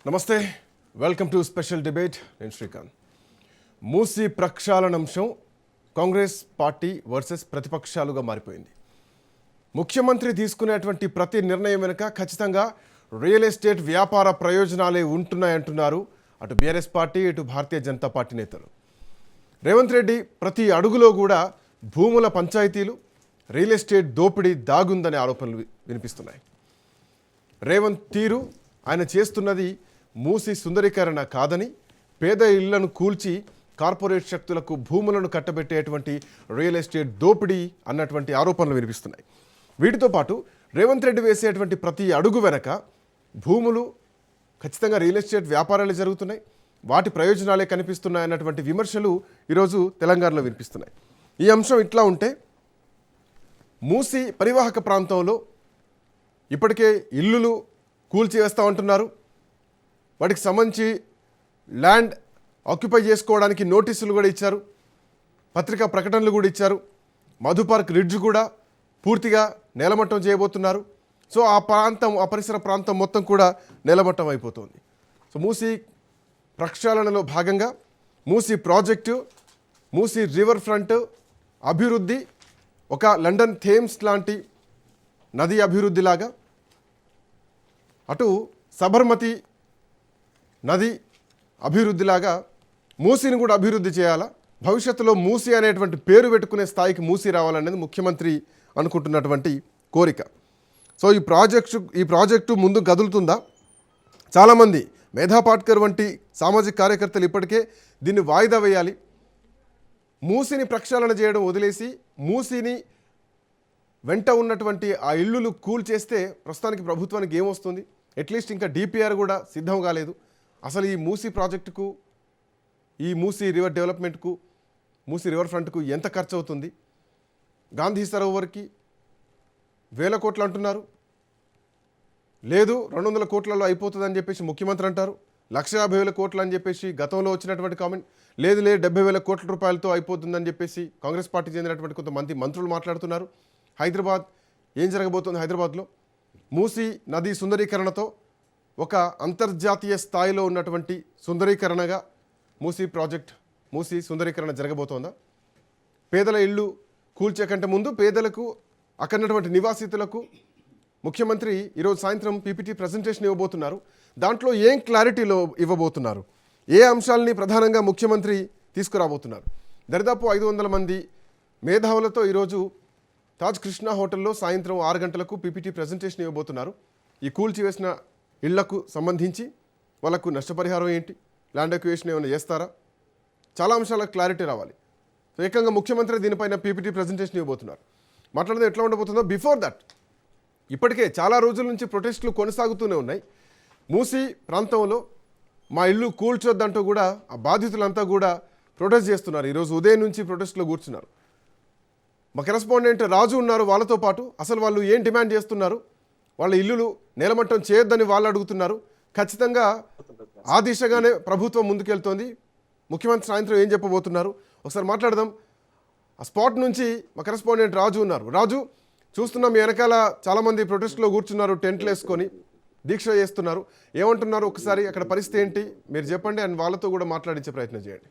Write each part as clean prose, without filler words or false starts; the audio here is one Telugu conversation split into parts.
నమస్తే, వెల్కమ్ టు స్పెషల్ డిబేట్. నేను శ్రీకాంత్. మూసీ ప్రక్షాళనాంశం కాంగ్రెస్ పార్టీ వర్సెస్ ప్రతిపక్షాలుగా మారిపోయింది. ముఖ్యమంత్రి తీసుకునేటువంటి ప్రతి నిర్ణయం వెనుక ఖచ్చితంగా రియల్ ఎస్టేట్ వ్యాపార ప్రయోజనాలే ఉంటున్నాయంటున్నారు అటు బీఆర్ఎస్ పార్టీ, ఇటు భారతీయ జనతా పార్టీ నేతలు. రేవంత్ రెడ్డి ప్రతి అడుగులో కూడా భూముల పంచాయతీలు, రియల్ ఎస్టేట్ దోపిడీ దాగుందనే ఆరోపణలు వినిపిస్తున్నాయి. రేవంత్ తీరు, ఆయన చేస్తున్నది మూసి సుందరీకరణ కాదని, పేద ఇళ్లను కూల్చి కార్పొరేట్ శక్తులకు భూములను కట్టబెట్టేటువంటి రియల్ ఎస్టేట్ దోపిడీ అన్నటువంటి ఆరోపణలు వినిపిస్తున్నాయి. వీటితో పాటు రేవంత్ రెడ్డి వేసేటువంటి ప్రతి అడుగు వెనక భూములు ఖచ్చితంగా రియల్ ఎస్టేట్ వ్యాపారాలు జరుగుతున్నాయి, వాటి ప్రయోజనాలే కనిపిస్తున్నాయి అన్నటువంటి విమర్శలు ఈరోజు తెలంగాణలో వినిపిస్తున్నాయి. ఈ అంశం ఇట్లా ఉంటే, మూసి పరివాహక ప్రాంతంలో ఇప్పటికే ఇల్లులు కూల్చివేస్తూ ఉంటున్నారు. వాటికి సంబంధించి ల్యాండ్ ఆక్యుపై చేసుకోవడానికి నోటీసులు కూడా ఇచ్చారు, పత్రికా ప్రకటనలు కూడా ఇచ్చారు. మధు పార్క్ రిడ్జ్ కూడా పూర్తిగా నేలమట్టం చేయబోతున్నారు. సో ఆ పరిసర ప్రాంతం మొత్తం కూడా నేలమట్టం అయిపోతుంది. సో మూసీ ప్రక్షాళనలో భాగంగా Musi project, Musi river front అభివృద్ధి ఒక లండన్ థేమ్స్ లాంటి నది అభివృద్ధిలాగా, అటు సబర్మతి నది అభివృద్ధిలాగా మూసీని కూడా అభివృద్ధి చేయాలా, భవిష్యత్తులో మూసీ అనేటువంటి పేరు పెట్టుకునే స్థాయికి మూసీ రావాలనేది ముఖ్యమంత్రి అనుకుంటున్నటువంటి కోరిక. సో ఈ ప్రాజెక్టు ముందు కదులుతుందా? చాలామంది మేధా పాట్కర్ వంటి సామాజిక కార్యకర్తలు ఇప్పటికే దీన్ని వాయిదా వేయాలి, మూసీని ప్రక్షాళన చేయడం వదిలేసి మూసీని వెంట ఉన్నటువంటి ఆ ఇల్లులు కూల్చేస్తే ప్రస్తుతానికి ప్రభుత్వానికి ఏమొస్తుంది? అట్లీస్ట్ ఇంకా డిపిఆర్ కూడా సిద్ధం కాలేదు. అసలు ఈ మూసీ ప్రాజెక్టుకు, ఈ మూసీ రివర్ డెవలప్మెంట్కు, మూసీ రివర్ ఫ్రంట్కు ఎంత ఖర్చు అవుతుంది? గాంధీ సరోవర్కి 1000 కోట్లు అంటున్నారు, లేదు 200 కోట్లలో అయిపోతుందని చెప్పేసి ముఖ్యమంత్రి అంటారు. 1,50,000 కోట్లు అని చెప్పేసి గతంలో వచ్చినటువంటి కామెంట్, లేదు 70,000 కోట్ల రూపాయలతో అయిపోతుందని చెప్పేసి కాంగ్రెస్ పార్టీ చెందినటువంటి కొంతమంది మంత్రులు మాట్లాడుతున్నారు. హైదరాబాద్ ఏం జరగబోతుంది? హైదరాబాద్లో మూసీ నది సుందరీకరణతో ఒక అంతర్జాతీయ స్థాయిలో ఉన్నటువంటి సుందరీకరణగా మూసీ ప్రాజెక్ట్, మూసీ సుందరీకరణ జరగబోతోందా? పేదల ఇళ్ళు కూల్చే కంటే ముందు పేదలకు, అక్కడ ఉన్నటువంటి నివాసితులకు ముఖ్యమంత్రి ఈరోజు సాయంత్రం పీపీటీ ప్రజెంటేషన్ ఇవ్వబోతున్నారు. దాంట్లో ఏం క్లారిటీలో ఇవ్వబోతున్నారు, ఏ అంశాలని ప్రధానంగా ముఖ్యమంత్రి తీసుకురాబోతున్నారు? దరిదాపు 500 మంది మేధావులతో ఈరోజు తాజ్ కృష్ణ హోటల్లో సాయంత్రం 6 గంటలకు పీపీటీ ప్రజెంటేషన్ ఇవ్వబోతున్నారు. ఈ కూల్చివేసిన ఇళ్లకు సంబంధించి వాళ్ళకు నష్టపరిహారం ఏంటి, ల్యాండ్ ఎక్విజిషన్ ఏమైనా చేస్తారా, చాలా అంశాలకు క్లారిటీ రావాలి. సో ఏకంగా ముఖ్యమంత్రి దీనిపైన పీపీటీ ప్రజెంటేషన్ ఇవ్వబోతున్నారు. మాట్లాడడం ఎట్లా ఉండబోతుందో, బిఫోర్ దట్ ఇప్పటికే చాలా రోజుల నుంచి ప్రొటెస్టులు కొనసాగుతూనే ఉన్నాయి. మూసీ ప్రాంతంలో మా ఇల్లు కూల్చొద్దంటూ కూడా ఆ బాధితులంతా కూడా ప్రొటెస్ట్ చేస్తున్నారు. ఈరోజు ఉదయం నుంచి ప్రొటెస్ట్లో కూర్చున్నారు. మా కరెస్పాండెంట్ రాజు ఉన్నారు వాళ్ళతో పాటు. అసలు వాళ్ళు ఏం డిమాండ్ చేస్తున్నారు, వాళ్ళ ఇల్లులు నేలమట్టం చేయొద్దని వాళ్ళు అడుగుతున్నారు. ఖచ్చితంగా ఆ దిశగానే ప్రభుత్వం ముందుకెళ్తోంది. ముఖ్యమంత్రి సాయంత్రం ఏం చెప్పబోతున్నారు ఒకసారి మాట్లాడదాం. ఆ స్పాట్ నుంచి మా కరెస్పాండెంట్ రాజు ఉన్నారు. రాజు, చూస్తున్నాం మీ వెనకాల చాలామంది ప్రొటెస్ట్లో కూర్చున్నారు, టెంట్లు వేసుకొని దీక్ష చేస్తున్నారు. ఏమంటున్నారు ఒకసారి అక్కడ పరిస్థితి ఏంటి మీరు చెప్పండి, అండ్ వాళ్ళతో కూడా మాట్లాడించే ప్రయత్నం చేయండి.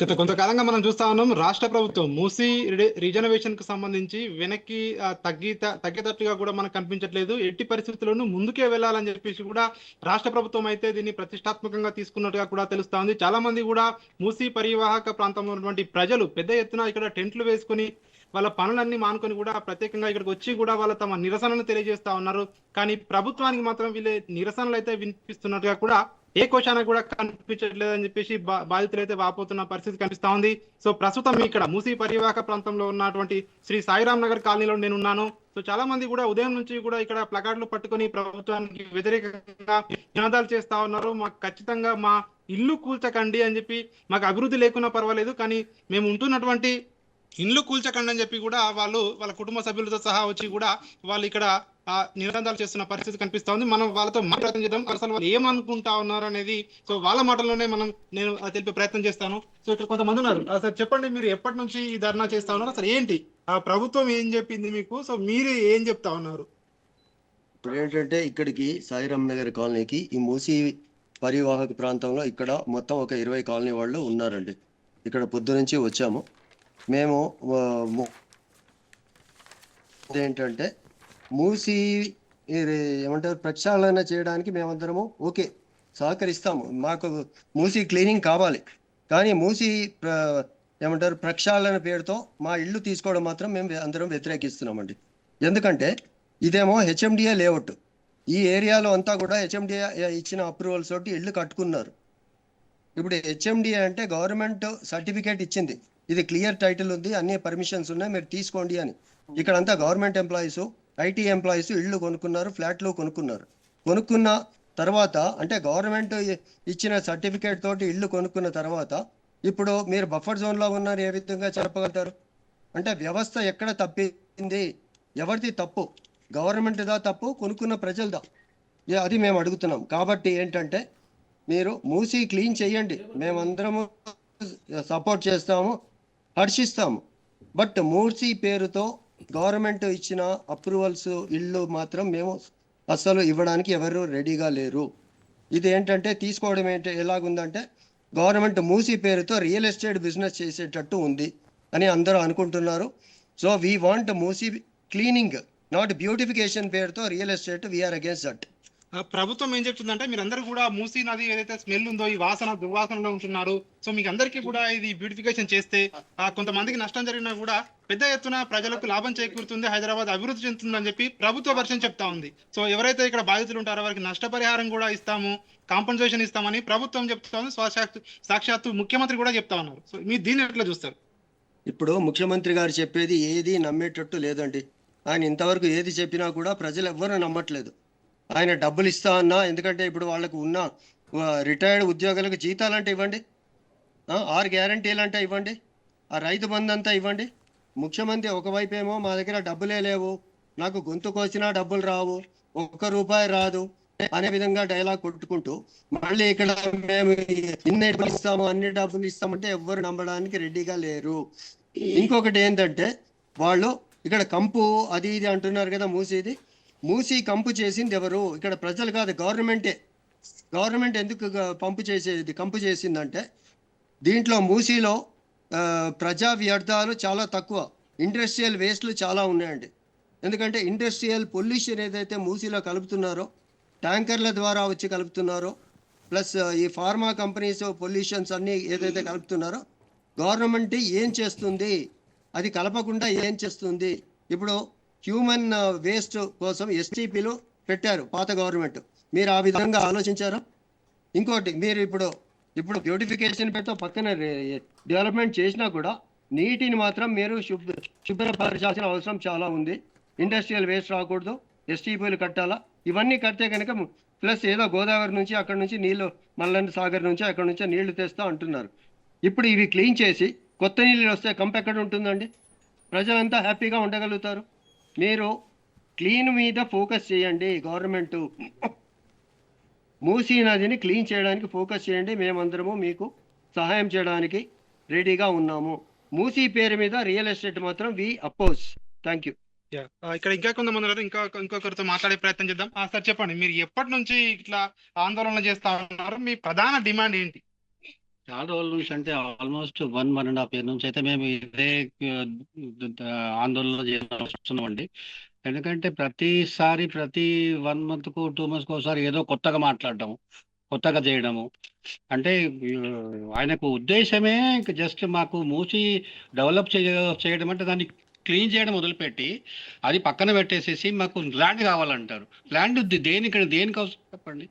గత కొంతకాలంగా మనం చూస్తా ఉన్నాం, రాష్ట్ర ప్రభుత్వం మూసీ రిజర్వేషన్ కు సంబంధించి వెనక్కి తగ్గేటట్టుగా కూడా మనకు కనిపించట్లేదు. ఎట్టి పరిస్థితుల్లోనూ ముందుకే వెళ్లాలని చెప్పేసి కూడా రాష్ట్ర ప్రభుత్వం అయితే దీన్ని ప్రతిష్టాత్మకంగా తీసుకున్నట్టుగా కూడా తెలుస్తా ఉంది. చాలా మంది కూడా మూసీ పరివాహక ప్రాంతంలో ఉన్నటువంటి ప్రజలు పెద్ద ఎత్తున ఇక్కడ టెంట్లు వేసుకుని వాళ్ళ పనులన్నీ మానుకొని కూడా ప్రత్యేకంగా ఇక్కడికి వచ్చి కూడా వాళ్ళ తమ నిరసనను తెలియజేస్తా ఉన్నారు. కానీ ప్రభుత్వానికి మాత్రం వీళ్ళే నిరసనలు అయితే వినిపిస్తున్నట్టుగా కూడా ఏ కోశాన కూడా కనిపించట్లేదని చెప్పేసి బాధితులు అయితే వాపోతున్న పరిస్థితి కనిపిస్తా ఉంది. సో ప్రస్తుతం ఇక్కడ మూసీ పరివాహక ప్రాంతంలో ఉన్నటువంటి శ్రీ సాయిరామ్ నగర్ కాలనీలో నేను ఉన్నాను. సో చాలా మంది కూడా ఉదయం నుంచి కూడా ఇక్కడ ప్లకార్డులు పట్టుకొని ప్రభుత్వానికి వ్యతిరేకంగా నినాదాలు చేస్తా ఉన్నారు. మాకు ఖచ్చితంగా మా ఇల్లు కూల్చకండి అని చెప్పి, మాకు అభివృద్ధి లేకున్నా పర్వాలేదు కానీ మేము ఉంటున్నటువంటి ఇల్లు కూల్చకండి అని చెప్పి కూడా వాళ్ళు వాళ్ళ కుటుంబ సభ్యులతో సహా వచ్చి కూడా వాళ్ళు ఇక్కడ నినాదాలు చేస్తున్న పరిస్థితి కనిపిస్తా ఉంది. మనం వాళ్ళతో మాట్లాడడం చేద్దాం, అసలు వాళ్ళు ఏమనుకుంటా ఉన్నారు అనేది. సో వాళ్ళ మాటల్లోనే నేను తెలిపే ప్రయత్నం చేస్తాను. సో ఇక్కడ కొంతమంది ఉన్నారు. సార్ చెప్పండి, మీరు ఎప్పటి నుంచి ఈ ధర్నా చేస్తా ఉన్నారు, అసలు ఏంటి ప్రభుత్వం ఏం చెప్పింది మీకు, సో మీరు ఏం చెప్తా ఉన్నారు? ఇప్పుడు ఏంటంటే ఇక్కడికి సాయిరామ్ నగర్ కాలనీకి ఈ మూసీ పరివాహక ప్రాంతంలో ఇక్కడ మొత్తం ఒక 20 కాలనీ వాళ్ళు ఉన్నారండి. ఇక్కడ పొద్దు నుంచి వచ్చాము మేము. ఆ, ము- ఏంటంటే మూసీ ఇది ఏమంటారు ప్రక్షాళన చేయడానికి మేమందరము ఓకే సహకరిస్తాము. మాకు మూసీ క్లీనింగ్ కావాలి, కానీ మూసీ ఏమంటారు ప్రక్షాళన పేరుతో మా ఇల్లు తీసుకోవడం మాత్రం మేము అందరం వ్యతిరేకిస్తున్నామండి. ఎందుకంటే ఇదేమో హెచ్ఎండిఏ లేఅవుట్. ఈ ఏరియాలో అంతా కూడా హెచ్ఎండిఏ ఇచ్చిన అప్రూవల్స్ తోటి ఇల్లు కట్టుకున్నారు. ఇప్పుడు హెచ్ఎండిఏ అంటే గవర్నమెంట్ సర్టిఫికేట్ ఇచ్చింది, ఇది క్లియర్ టైటిల్ ఉంది, అన్ని పర్మిషన్స్ ఉన్నాయి, మీరు తీసుకోండి అని. ఇక్కడ అంతా గవర్నమెంట్ ఎంప్లాయీస్, ఐటీ ఎంప్లాయీస్ ఇళ్ళు కొనుక్కున్నారు, ఫ్లాట్లు కొనుక్కున్నారు. కొనుక్కున్న తర్వాత అంటే గవర్నమెంట్ ఇచ్చిన సర్టిఫికేట్ తోటి ఇల్లు కొనుక్కున్న తర్వాత ఇప్పుడు మీరు బఫర్ జోన్లో ఉన్నారు ఏ విధంగా చెప్పగలుగుతారు? అంటే వ్యవస్థ ఎక్కడ తప్పింది? ఎవరిది తప్పు? గవర్నమెంట్దా తప్పు, కొనుక్కున్న ప్రజలదా? అది మేము అడుగుతున్నాం. కాబట్టి ఏంటంటే మీరు మూసి క్లీన్ చేయండి, మేమందరము సపోర్ట్ చేస్తాము, హర్షిస్తాము. బట్ మూసి పేరుతో గవర్నమెంట్ ఇచ్చిన అప్రూవల్స్ ఇళ్ళు మాత్రం మేము అస్సలు ఇవ్వడానికి ఎవరు రెడీగా లేరు. ఇది ఏంటంటే తీసుకోవడం ఎలాగుందంటే గవర్నమెంట్ మూసి పేరుతో రియల్ ఎస్టేట్ బిజినెస్ చేసేటట్టు ఉంది అని అందరూ అనుకుంటున్నారు. So we want Musi cleaning, not beautification పేరుతో real estate. We are against that. ప్రభుత్వం ఏం చెప్తుందంటే మీరందరూ కూడా మూసీ నది ఏదైతే స్మెల్ ఉందో ఈ వాసన దుర్వాసనలో ఉంటున్నారు, సో మీకు అందరికీ కూడా ఇది బ్యూటిఫికేషన్ చేస్తే కొంతమందికి నష్టం జరిగినా కూడా పెద్ద ఎత్తున ప్రజలకు లాభం చేకూరుతుంది, హైదరాబాద్ అభివృద్ధి చెందుతుందని చెప్పి ప్రభుత్వ వర్షం చెప్తా ఉంది. సో ఎవరైతే ఇక్కడ బాధితులు ఉంటారో వారికి నష్టపరిహారం కూడా ఇస్తాము, కాంపన్సేషన్ ఇస్తామని ప్రభుత్వం చెప్తా ఉంది. సాక్షాత్తు ముఖ్యమంత్రి కూడా చెప్తా ఉన్నారు. సో మీరు దీన్ని ఎట్లా చూస్తారు? ఇప్పుడు ముఖ్యమంత్రి గారు చెప్పేది ఏది నమ్మేటట్టు లేదండి. ఆయన ఇంతవరకు ఏది చెప్పినా కూడా ప్రజలు ఎవ్వరూ నమ్మట్లేదు. ఆయన డబ్బులు ఇస్తా అన్నా, ఎందుకంటే ఇప్పుడు వాళ్ళకు ఉన్న రిటైర్డ్ ఉద్యోగులకు జీతాలు అంటే ఇవ్వండి, 6 గ్యారంటీలు అంటే ఇవ్వండి, ఆ రైతు బంధు అంతా ఇవ్వండి. ముఖ్యమంత్రి ఒకవైపు ఏమో మా దగ్గర డబ్బులే లేవు, నాకు గొంతు కోసినా డబ్బులు రావు, 1 రూపాయి రాదు అనే విధంగా డైలాగ్ కొట్టుకుంటూ మళ్ళీ ఇక్కడ మేము ఇన్ని డబ్బులు ఇస్తాము అన్ని డబ్బులు ఇస్తామంటే ఎవ్వరు నమ్మడానికి రెడీగా లేరు. ఇంకొకటి ఏంటంటే వాళ్ళు ఇక్కడ కంపు అది ఇది అంటున్నారు కదా, మూసి కంపు చేసింది ఎవరు? ఇక్కడ ప్రజలు కాదు, గవర్నమెంటే. గవర్నమెంట్ ఎందుకు కంపు చేసిందంటే దీంట్లో మూసీలో ప్రజా వ్యర్థాలు చాలా తక్కువ, ఇండస్ట్రియల్ వేస్ట్లు చాలా ఉన్నాయండి. ఎందుకంటే ఇండస్ట్రియల్ పొల్యూషన్ ఏదైతే మూసీలో కలుపుతున్నారో, ట్యాంకర్ల ద్వారా వచ్చి కలుపుతున్నారో, ప్లస్ ఈ ఫార్మా కంపెనీస్ పొల్యూషన్స్ అన్నీ ఏదైతే కలుపుతున్నారో, గవర్నమెంట్ ఏం చేస్తుంది? అది కలపకుండా ఏం చేస్తుంది? ఇప్పుడు హ్యూమన్ వేస్ట్ కోసం ఎస్టీపీలు పెట్టారు పాత గవర్నమెంట్, మీరు ఆ విధంగా ఆలోచించారా? ఇంకోటి మీరు ఇప్పుడు బ్యూటిఫికేషన్ పెడితే పక్కన డెవలప్మెంట్ చేసినా కూడా నీటిని మాత్రం మీరు శుభ్రపరచాల్సిన అవసరం చాలా ఉంది. ఇండస్ట్రియల్ వేస్ట్ రాకూడదు, ఎస్టీపీలు కట్టాలా. ఇవన్నీ కడితే కనుక ప్లస్ ఏదో గోదావరి నుంచి అక్కడ నుంచి నీళ్లు, మల్లన్న సాగర్ నుంచి అక్కడ నుంచి నీళ్లు తెస్తా అంటున్నారు. ఇప్పుడు ఇవి క్లీన్ చేసి కొత్త నీళ్ళు వస్తే కంపు ఎక్కడ ఉంటుందండి? ప్రజలంతా హ్యాపీగా ఉండగలుగుతారు. మీరు క్లీన్ మీద ఫోకస్ చేయండి. గవర్నమెంట్ మూసీ నదిని క్లీన్ చేయడానికి ఫోకస్ చేయండి. మేమందరము మీకు సహాయం చేయడానికి రెడీగా ఉన్నాము. మూసీ పేరు మీద రియల్ ఎస్టేట్ మాత్రం వి అపోజ్. Thank you. ఇక్కడ ఇంకా కొంతమంది ఉన్నారు, ఇంకొకరితో మాట్లాడే ప్రయత్నం చేద్దాం. సార్ చెప్పండి, మీరు ఎప్పటి నుంచి ఇట్లా ఆందోళన చేస్తా ఉన్నారు? మీ ప్రధాన డిమాండ్ ఏంటి? చాలా రోజుల నుంచి అంటే ఆల్మోస్ట్ 1.5 ఇయర్ నుంచి అయితే మేము ఇదే ఆందోళన చేస్తున్నామండి. ఎందుకంటే ప్రతిసారి ప్రతి 1 మంత్కు 2 మంత్స్కి ఒకసారి ఏదో కొత్తగా మాట్లాడటము, కొత్తగా చేయడము. అంటే ఆయనకు ఉద్దేశమే జస్ట్ మాకు మూసి డెవలప్ చేయడం అంటే దాన్ని క్లీన్ చేయడం మొదలుపెట్టి అది పక్కన పెట్టేసేసి మాకు ల్యాండ్ కావాలంటారు. ల్యాండ్ దేనికి అవసరం చెప్పండి?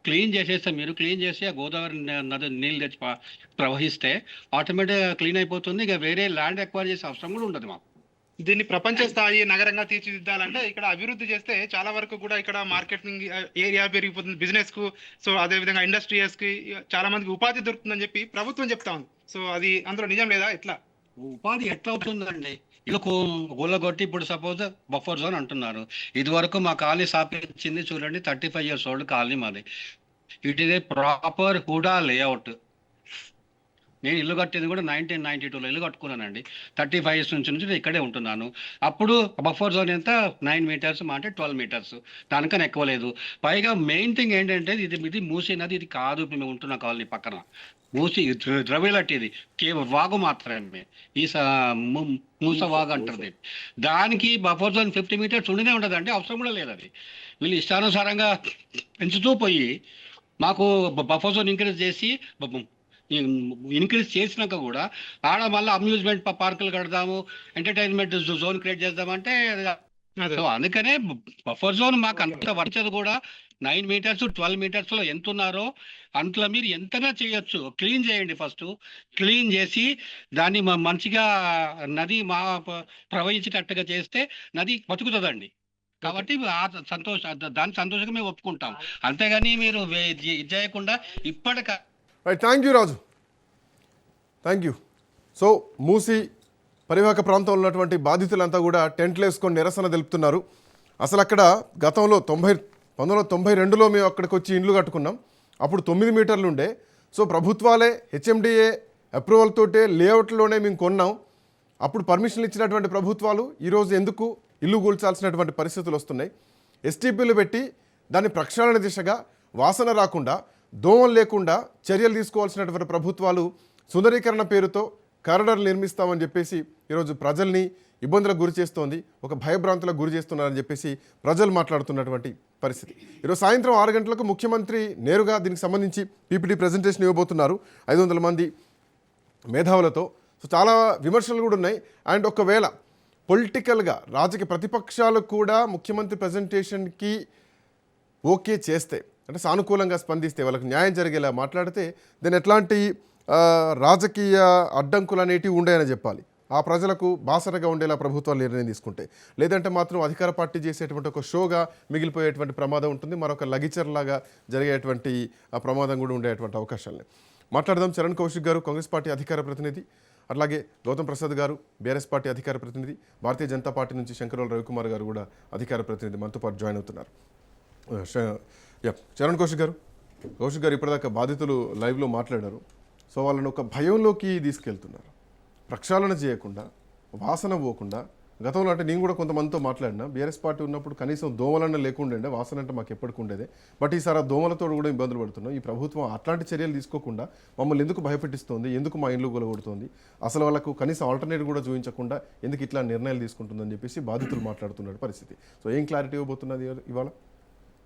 క్లీన్ చేసేస్తే మీరు క్లీన్ చేసి ఆ గోదావరి నది నీళ్ళు తెచ్చి ప్రవహిస్తే ఆటోమేటిక్గా క్లీన్ అయిపోతుంది. ఇక వేరే ల్యాండ్ ఎక్వైర్ చేసే అవసరం కూడా ఉండదు మాకు. దీన్ని ప్రపంచ స్థాయి నగరంగా తీర్చిదిద్దాలంటే ఇక్కడ అభివృద్ధి చేస్తే చాలా వరకు కూడా ఇక్కడ మార్కెటింగ్ ఏరియా పెరిగిపోతుంది, బిజినెస్ కు, సో అదే విధంగా ఇండస్ట్రియల్స్ కి చాలా మందికి ఉపాధి దొరుకుతుందని చెప్పి ప్రభుత్వం చెప్తా ఉంది. సో అది అందులో నిజం లేదా? ఎట్లా ఉపాధి ఎట్లా అవుతుందండి? ఇల్లు కూలగొట్టి ఇప్పుడు సపోజ్ బఫర్ జోన్ అంటున్నారు. ఇది వరకు మా కాలనీ స్థాపించింది చూడండి, 35 years ఓల్డ్ కాలనీ మాది. It is a proper HUDA layout. నేను ఇల్లు కట్టేది కూడా 1992లో ఇల్లు కట్టుకున్నానండి. 35 ఇయర్స్ నుంచి నేను ఇక్కడే ఉంటున్నాను. అప్పుడు బఫర్ జోన్ ఎంత 9 మీటర్స్ అంటే 12 మీటర్స్, దానికన్నా ఎక్కువ లేదు. పైగా మెయిన్ థింగ్ ఏంటంటే ఇది మూసీ నది, ఇది కాదు మేము ఉంటున్న కాలనీ పక్కన. మూసి ద్రవ్యలట్టి ఇది కేవలం వాగు మాత్రమే. ఈ మూస వాగు అంటారు దీన్ని. దానికి బఫర్ జోన్ 50 మీటర్స్ ఉండినే ఉంటుంది, అంటే అవసరం కూడా లేదు. అది వీళ్ళు ఇష్టానుసారంగా పెంచుతూ పోయి మాకు బఫర్ జోన్ ఇంక్రీజ్ చేసినాక కూడా ఆడ మళ్ళీ అమ్యూజ్మెంట్ పార్కులు కడదాము, ఎంటర్టైన్మెంట్ జోన్ క్రియేట్ చేద్దామంటే సో అందుకనే బఫర్ జోన్ మాకు అంత వర్చదు కూడా. 9 మీటర్స్ 12 మీటర్స్ లో ఎంత ఉన్నారో అంతలో మీరు ఎంతగా చేయొచ్చు. క్లీన్ చేయండి, ఫస్ట్ క్లీన్ చేసి దాన్ని మంచిగా నది ప్రవహించేటట్టుగా చేస్తే నది బతుకుతుందండి. కాబట్టి దాని సంతోషంగా మేము ఒప్పుకుంటాం. అంతేగాని మీరు ఇది చేయకుండా ఇప్పటిక right, thank you Raju, thank you. So Musi పరివాహక ప్రాంతంలో ఉన్నటువంటి బాధితులంతా కూడా టెంట్లు వేసుకొని నిరసన తెలుపుతున్నారు. అసలు అక్కడ గతంలో 1992లో మేము అక్కడికి వచ్చి ఇండ్లు కట్టుకున్నాం. అప్పుడు 9 మీటర్లు ఉండే. సో ప్రభుత్వాలే హెచ్ఎండిఏ అప్రూవల్ తోటే లేఅవుట్లోనే మేము కొన్నాం. అప్పుడు పర్మిషన్లు ఇచ్చినటువంటి ప్రభుత్వాలు ఈరోజు ఎందుకు ఇల్లు కూల్చాల్సినటువంటి పరిస్థితులు వస్తున్నాయి? ఎస్టీపీలు పెట్టి దాన్ని ప్రక్షాళన దిశగా వాసన రాకుండా, దోమలు లేకుండా చర్యలు తీసుకోవాల్సినటువంటి ప్రభుత్వాలు సుందరీకరణ పేరుతో కారిడార్లు నిర్మిస్తామని చెప్పేసి ఈరోజు ప్రజల్ని ఇబ్బందులకు గురి చేస్తోంది, ఒక భయభ్రాంతులకు గురి చేస్తున్నారని చెప్పేసి ప్రజలు మాట్లాడుతున్నటువంటి పరిస్థితి. ఈరోజు సాయంత్రం 6 గంటలకు ముఖ్యమంత్రి నేరుగా దీనికి సంబంధించి పీపీటీ ప్రజెంటేషన్ ఇవ్వబోతున్నారు 500 మంది మేధావులతో. సో చాలా విమర్శలు కూడా ఉన్నాయి. అండ్ ఒకవేళ పొలిటికల్గా రాజకీయ ప్రతిపక్షాలు కూడా ముఖ్యమంత్రి ప్రజెంటేషన్కి ఓకే చేస్తే, అంటే సానుకూలంగా స్పందిస్తే, వాళ్ళకి న్యాయం జరిగేలా మాట్లాడితే దాని ఎట్లాంటి రాజకీయ అడ్డంకులు అనేటివి ఉండేయని చెప్పాలి. ఆ ప్రజలకు బాసరగా ఉండేలా ప్రభుత్వాలు నిర్ణయం తీసుకుంటే, లేదంటే మాత్రం అధికార పార్టీ చేసేటువంటి ఒక షోగా మిగిలిపోయేటువంటి ప్రమాదం ఉంటుంది. మరొక లగిచర్లాగా జరిగేటువంటి ఆ ప్రమాదం కూడా ఉండేటువంటి అవకాశాలని మాట్లాడదాం. చరణ్ కౌశిక్ గారు కాంగ్రెస్ పార్టీ అధికార ప్రతినిధి, అట్లాగే గౌతమ్ ప్రసాద్ గారు బీఆర్ఎస్ పార్టీ అధికార ప్రతినిధి, భారతీయ జనతా పార్టీ నుంచి శంకరరావు రవికుమార్ గారు కూడా అధికార ప్రతినిధి మనతో పాటు జాయిన్ అవుతున్నారు. చరణ్ కౌశిక్ గారు ఇప్పటిదాకా బాధితులు లైవ్లో మాట్లాడారు. సో వాళ్ళని ఒక భయంలోకి తీసుకెళ్తున్నారు, ప్రక్షాళన చేయకుండా, వాసన పోకుండా. గతంలో అంటే నేను కూడా కొంతమందితో మాట్లాడినా, బీఆర్ఎస్ పార్టీ ఉన్నప్పుడు కనీసం దోమలన్న లేకుండే, వాసన అంటే మాకు ఎప్పటికి ఉండేదే. బట్ ఈసారి ఆ దోమలతో కూడా ఇబ్బందులు పడుతున్నాం. ఈ ప్రభుత్వం అట్లాంటి చర్యలు తీసుకోకుండా మమ్మల్ని ఎందుకు భయపెట్టిస్తోంది, ఎందుకు మా ఇండ్లు గొలగొడుతోంది, అసలు వాళ్ళకు కనీసం ఆల్టర్నేట్ కూడా చూపించకుండా ఎందుకు ఇట్లా నిర్ణయాలు తీసుకుంటుందని చెప్పేసి బాధితులు మాట్లాడుతున్న పరిస్థితి. సో ఏం క్లారిటీ ఇవ్వబోతున్నది ఇవాళ?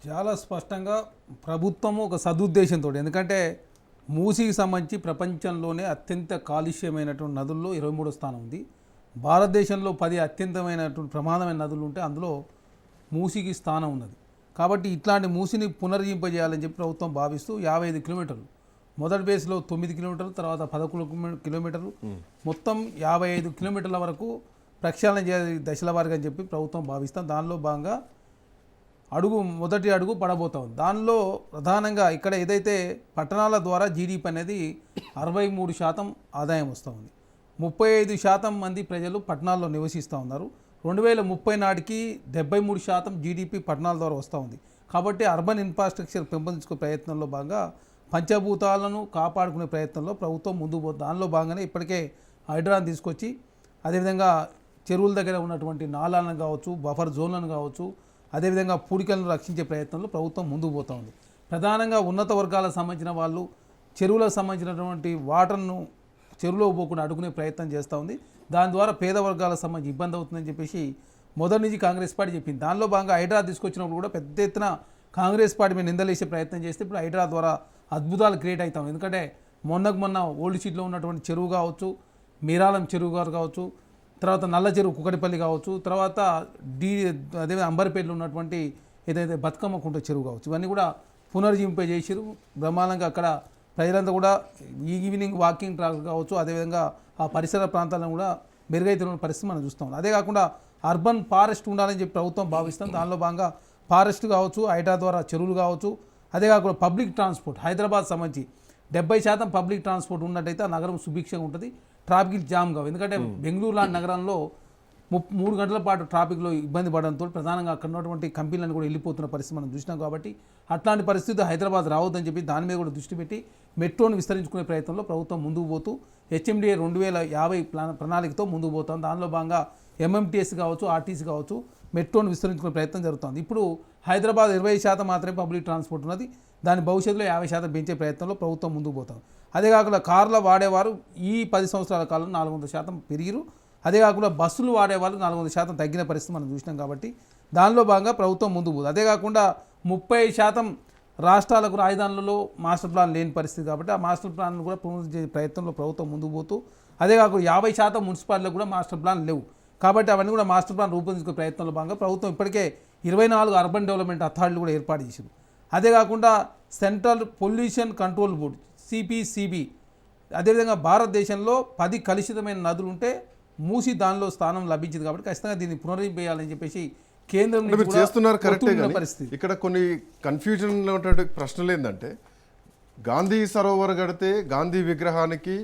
చాలా స్పష్టంగా ప్రభుత్వము ఒక సదుద్దేశంతో, ఎందుకంటే మూసీకి సంబంధించి ప్రపంచంలోనే అత్యంత కాలుష్యమైనటువంటి నదుల్లో 23వ స్థానం ఉంది. భారతదేశంలో 10 అత్యంతమైనటువంటి ప్రమాదమైన నదులు ఉంటే అందులో మూసీకి స్థానం ఉన్నది. కాబట్టి ఇట్లాంటి మూసిని పునర్జింపజేయాలని చెప్పి ప్రభుత్వం భావిస్తూ 55 కిలోమీటర్లు, మొదటి బేస్లో 9 కిలోమీటర్లు, తర్వాత 11 కిలోమీటర్లు, మొత్తం 55 కిలోమీటర్ల వరకు ప్రక్షాళన చేయాలి దశల వారీగా అని చెప్పి ప్రభుత్వం భావిస్తాం. దానిలో భాగంగా మొదటి అడుగు పడబోతా ఉంది. దానిలో ప్రధానంగా ఇక్కడ ఏదైతే పట్టణాల ద్వారా జీడీపీ అనేది 63% ఆదాయం వస్తూ ఉంది. 35% మంది ప్రజలు పట్టణాల్లో నివసిస్తూ ఉన్నారు. 2030 నాటికి 73% జీడీపీ పట్టణాల ద్వారా వస్తూ ఉంది. కాబట్టి అర్బన్ ఇన్ఫ్రాస్ట్రక్చర్ పెంపొందించుకునే ప్రయత్నంలో భాగంగా పంచభూతాలను కాపాడుకునే ప్రయత్నంలో ప్రభుత్వం ముందుకు పోతుంది. దానిలో భాగంగానే ఇప్పటికే హైడ్రాన్ తీసుకొచ్చి, అదేవిధంగా చెరువుల దగ్గర ఉన్నటువంటి నాలాలను కావచ్చు, బఫర్ జోన్లను కావచ్చు, అదేవిధంగా పూడికలను రక్షించే ప్రయత్నంలో ప్రభుత్వం ముందుకు పోతూ ఉంది. ప్రధానంగా ఉన్నత వర్గాలకు సంబంధించిన వాళ్ళు చెరువులకు సంబంధించినటువంటి వాటర్ను చెరువులో పోకుండా అడుగునే ప్రయత్నం చేస్తూ ఉంది. దాని ద్వారా పేద వర్గాలకు సంబంధించి ఇబ్బంది అవుతుందని చెప్పేసి మొదటి నుంచి కాంగ్రెస్ పార్టీ చెప్పింది. దానిలో భాగంగా హైడ్రా తీసుకొచ్చినప్పుడు కూడా పెద్ద ఎత్తున కాంగ్రెస్ పార్టీ మీద నిందలేసే ప్రయత్నం చేస్తే ఇప్పుడు హైడ్రా ద్వారా అద్భుతాలు క్రియేట్ అవుతాం. ఎందుకంటే మొన్న ఓల్డ్ సిటీలో ఉన్నటువంటి చెరువు కావచ్చు, మీరాలం చెరువు గారు కావచ్చు, తర్వాత నల్ల చెరువు కుకటిపల్లి కావచ్చు, తర్వాత అదే అంబర్పేటలో ఉన్నటువంటి ఏదైతే బతుకమ్మ కుంట చెరువు కావచ్చు, ఇవన్నీ కూడా పునర్జింపజేసారు బ్రహ్మాండంగా. అక్కడ ప్రజలంతా కూడా ఈవినింగ్ వాకింగ్ ట్రాక్ కావచ్చు, అదేవిధంగా ఆ పరిసర ప్రాంతాలను కూడా మెరుగైతున్న పరిస్థితి మనం చూస్తాం. అదే కాకుండా అర్బన్ ఫారెస్ట్ ఉండాలని చెప్పి ప్రభుత్వం భావిస్తాం. దానిలో భాగంగా ఫారెస్ట్ కావచ్చు, హైడ్రా ద్వారా చెరువులు కావచ్చు, అదే కాకుండా పబ్లిక్ ట్రాన్స్పోర్ట్ హైదరాబాద్ సంబంధించి 70% పబ్లిక్ ట్రాన్స్పోర్ట్ ఉన్నట్టయితే ఆ నగరం సుభిక్షంగా ఉంటుంది, ట్రాఫిక్ జామ్ కావు. ఎందుకంటే బెంగళూరు లాంటి నగరంలో 3 గంటల పాటు ట్రాఫిక్లో ఇబ్బంది పడడంతో ప్రధానంగా అక్కడ ఉన్నటువంటి కంపెనీలను కూడా వెళ్ళిపోతున్న పరిస్థితి మనం చూసినాం. కాబట్టి అట్లాంటి పరిస్థితి హైదరాబాద్ రావద్దని చెప్పి దాని మీద కూడా దృష్టి పెట్టి మెట్రోను విస్తరించుకునే ప్రయత్నంలో ప్రభుత్వం ముందుకు పోతూ హెచ్ఎండిఏ 2050 ప్రణాళికతో ముందుకు పోతాం. దానిలో భాగంగా ఎంఎంటీఎస్ కావచ్చు, ఆర్టీసీ కావచ్చు, మెట్రోను విస్తరించుకునే ప్రయత్నం జరుగుతుంది. ఇప్పుడు హైదరాబాద్ 20% మాత్రమే పబ్లిక్ ట్రాన్స్పోర్ట్ ఉన్నది. దాని భవిష్యత్తులో 50% పెంచే ప్రయత్నంలో ప్రభుత్వం ముందుకు పోతాం. అదే కాకుండా కార్ల వాడేవారు ఈ 10 సంవత్సరాల కాలంలో 400% పెరిగిరు. అదే కాకుండా బస్సులు వాడేవాళ్ళు 400% తగ్గిన పరిస్థితి మనం చూసినాం. కాబట్టి దానిలో భాగంగా ప్రభుత్వం ముందుకు పోతుంది. అదే కాకుండా 30% రాష్ట్రాలకు రాజధానులలో మాస్టర్ ప్లాన్ లేని పరిస్థితి. కాబట్టి ఆ మాస్టర్ ప్లాన్ కూడా పునరుద్ధరించే ప్రయత్నంలో ప్రభుత్వం ముందుకు పోతూ, అదే కాకుండా 50% మున్సిపాలిటీలకు కూడా మాస్టర్ ప్లాన్ లేవు. కాబట్టి అవన్నీ కూడా మాస్టర్ ప్లాన్ రూపొందించుకునే ప్రయత్నంలో భాగంగా ప్రభుత్వం ఇప్పటికే 24 అర్బన్ డెవలప్మెంట్ అథారిటీలు కూడా ఏర్పాటు చేసింది. అదే కాకుండా central pollution control board CPCB, అదేవిధంగా భారతదేశంలో 10 కలుషితమైన నదులు ఉంటే మూసి దానిలో స్థానం లభించింది. కాబట్టి ఖచ్చితంగా దీన్ని పునరుద్ధరింపేయాలని చెప్పేసి కేంద్రం నుంచి మీరు కూడా చేస్తున్నారు కరెక్టే, ఒత్తిడి ఉన్న కానీ పరిస్థితి. ఇక్కడ కొన్ని కన్ఫ్యూజన్ ఉన్నటువంటి ప్రశ్నలు ఏంటంటే, గాంధీ సరోవర్ కడితే గాంధీ విగ్రహానికి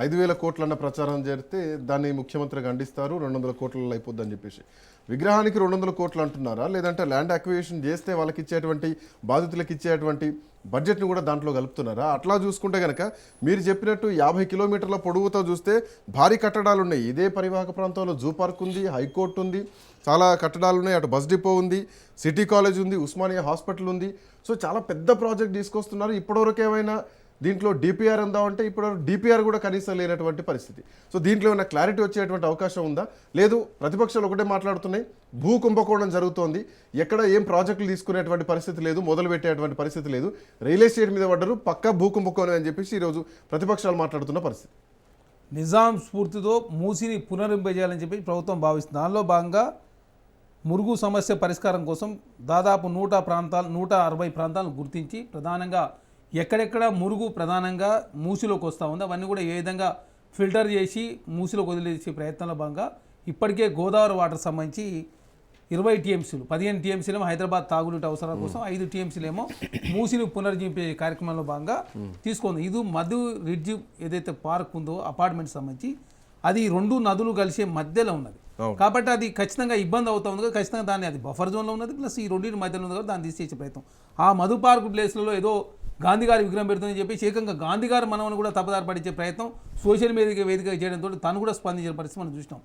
5,000 కోట్లు అన్న ప్రచారం జరిగితే దాన్ని ముఖ్యమంత్రి ఖండిస్తారు, 200 కోట్లలో అయిపోద్దని చెప్పేసి. విగ్రహానికి 200 కోట్లు అంటున్నారా, లేదంటే ల్యాండ్ అక్విజిషన్ చేస్తే వాళ్ళకి ఇచ్చేటువంటి బాధితులకు ఇచ్చేటువంటి బడ్జెట్ని కూడా దాంట్లో కలుపుతున్నారా? అట్లా చూసుకుంటే కనుక మీరు చెప్పినట్టు 50 కిలోమీటర్ల పొడవుతో చూస్తే భారీ కట్టడాలు ఉన్నాయి. ఇదే పరివాహక ప్రాంతంలో జూ పార్క్ ఉంది, హైకోర్టు ఉంది, చాలా కట్టడాలు ఉన్నాయి. అటు బస్ డిపో ఉంది, సిటీ కాలేజ్ ఉంది, ఉస్మానియా హాస్పిటల్ ఉంది. సో చాలా పెద్ద ప్రాజెక్ట్ తీసుకొస్తున్నారు. ఇప్పటివరకు ఏమైనా దీంట్లో డిపిఆర్ ఉందామంటే ఇప్పుడు డిపిఆర్ కూడా కనీసం లేనటువంటి పరిస్థితి. సో దీంట్లో ఏమైనా క్లారిటీ వచ్చేటువంటి అవకాశం ఉందా? లేదు, ప్రతిపక్షాలు ఒకటే మాట్లాడుతున్నాయి, భూ కుంభకోణం జరుగుతోంది, ఎక్కడ ఏం ప్రాజెక్టులు తీసుకునేటువంటి పరిస్థితి లేదు, మొదలు పెట్టేటువంటి పరిస్థితి లేదు, రియల్ ఎస్టేట్ మీద పడ్డరు, పక్కా భూ కుంభకోణం అని చెప్పేసి ఈరోజు ప్రతిపక్షాలు మాట్లాడుతున్న పరిస్థితి. నిజాం స్ఫూర్తితో మూసిని పునరింపజేయాలని చెప్పి ప్రభుత్వం భావిస్తుంది. దానిలో భాగంగా మురుగు సమస్య పరిష్కారం కోసం దాదాపు 160 ప్రాంతాలను గుర్తించి ప్రధానంగా ఎక్కడెక్కడ మురుగు ప్రధానంగా మూసిలోకి వస్తూ ఉంది అవన్నీ కూడా ఏ విధంగా ఫిల్టర్ చేసి మూసిలోకి వదిలేసే ప్రయత్నంలో భాగంగా ఇప్పటికే గోదావరి వాటర్ సంబంధించి 20 టీఎంసీలు 15 టీఎంసీలేమో హైదరాబాద్ తాగునీటి అవసరాల కోసం, 5 టీఎంసీలేమో మూసిని పునర్జీవించే కార్యక్రమంలో భాగంగా తీసుకుంది. ఇది మధు రిడ్జ్ ఏదైతే పార్క్ ఉందో అపార్ట్మెంట్ సంబంధించి అది 2 నదులు కలిసే మధ్యలో ఉన్నది. కాబట్టి అది ఖచ్చితంగా ఇబ్బంది అవుతుంది కదా, ఖచ్చితంగా దాన్ని అది బఫర్ జోన్లో ఉన్నది, ప్లస్ ఈ 2 మధ్యలో ఉంది కదా, దాన్ని తీసేసే ప్రయత్నం. ఆ మధు పార్క్ ప్లేస్లలో ఏదో గాంధీ గారి విగ్రహం పెడుతుందని చెప్పి ఏకంగా గాంధీ గారి మనవను కూడా తప్పుదారి పడించే ప్రయత్నం సోషల్ మీడియా వేదిక చేయడంతో తను కూడా స్పందించిన పరిస్థితి మనం చూసినాం.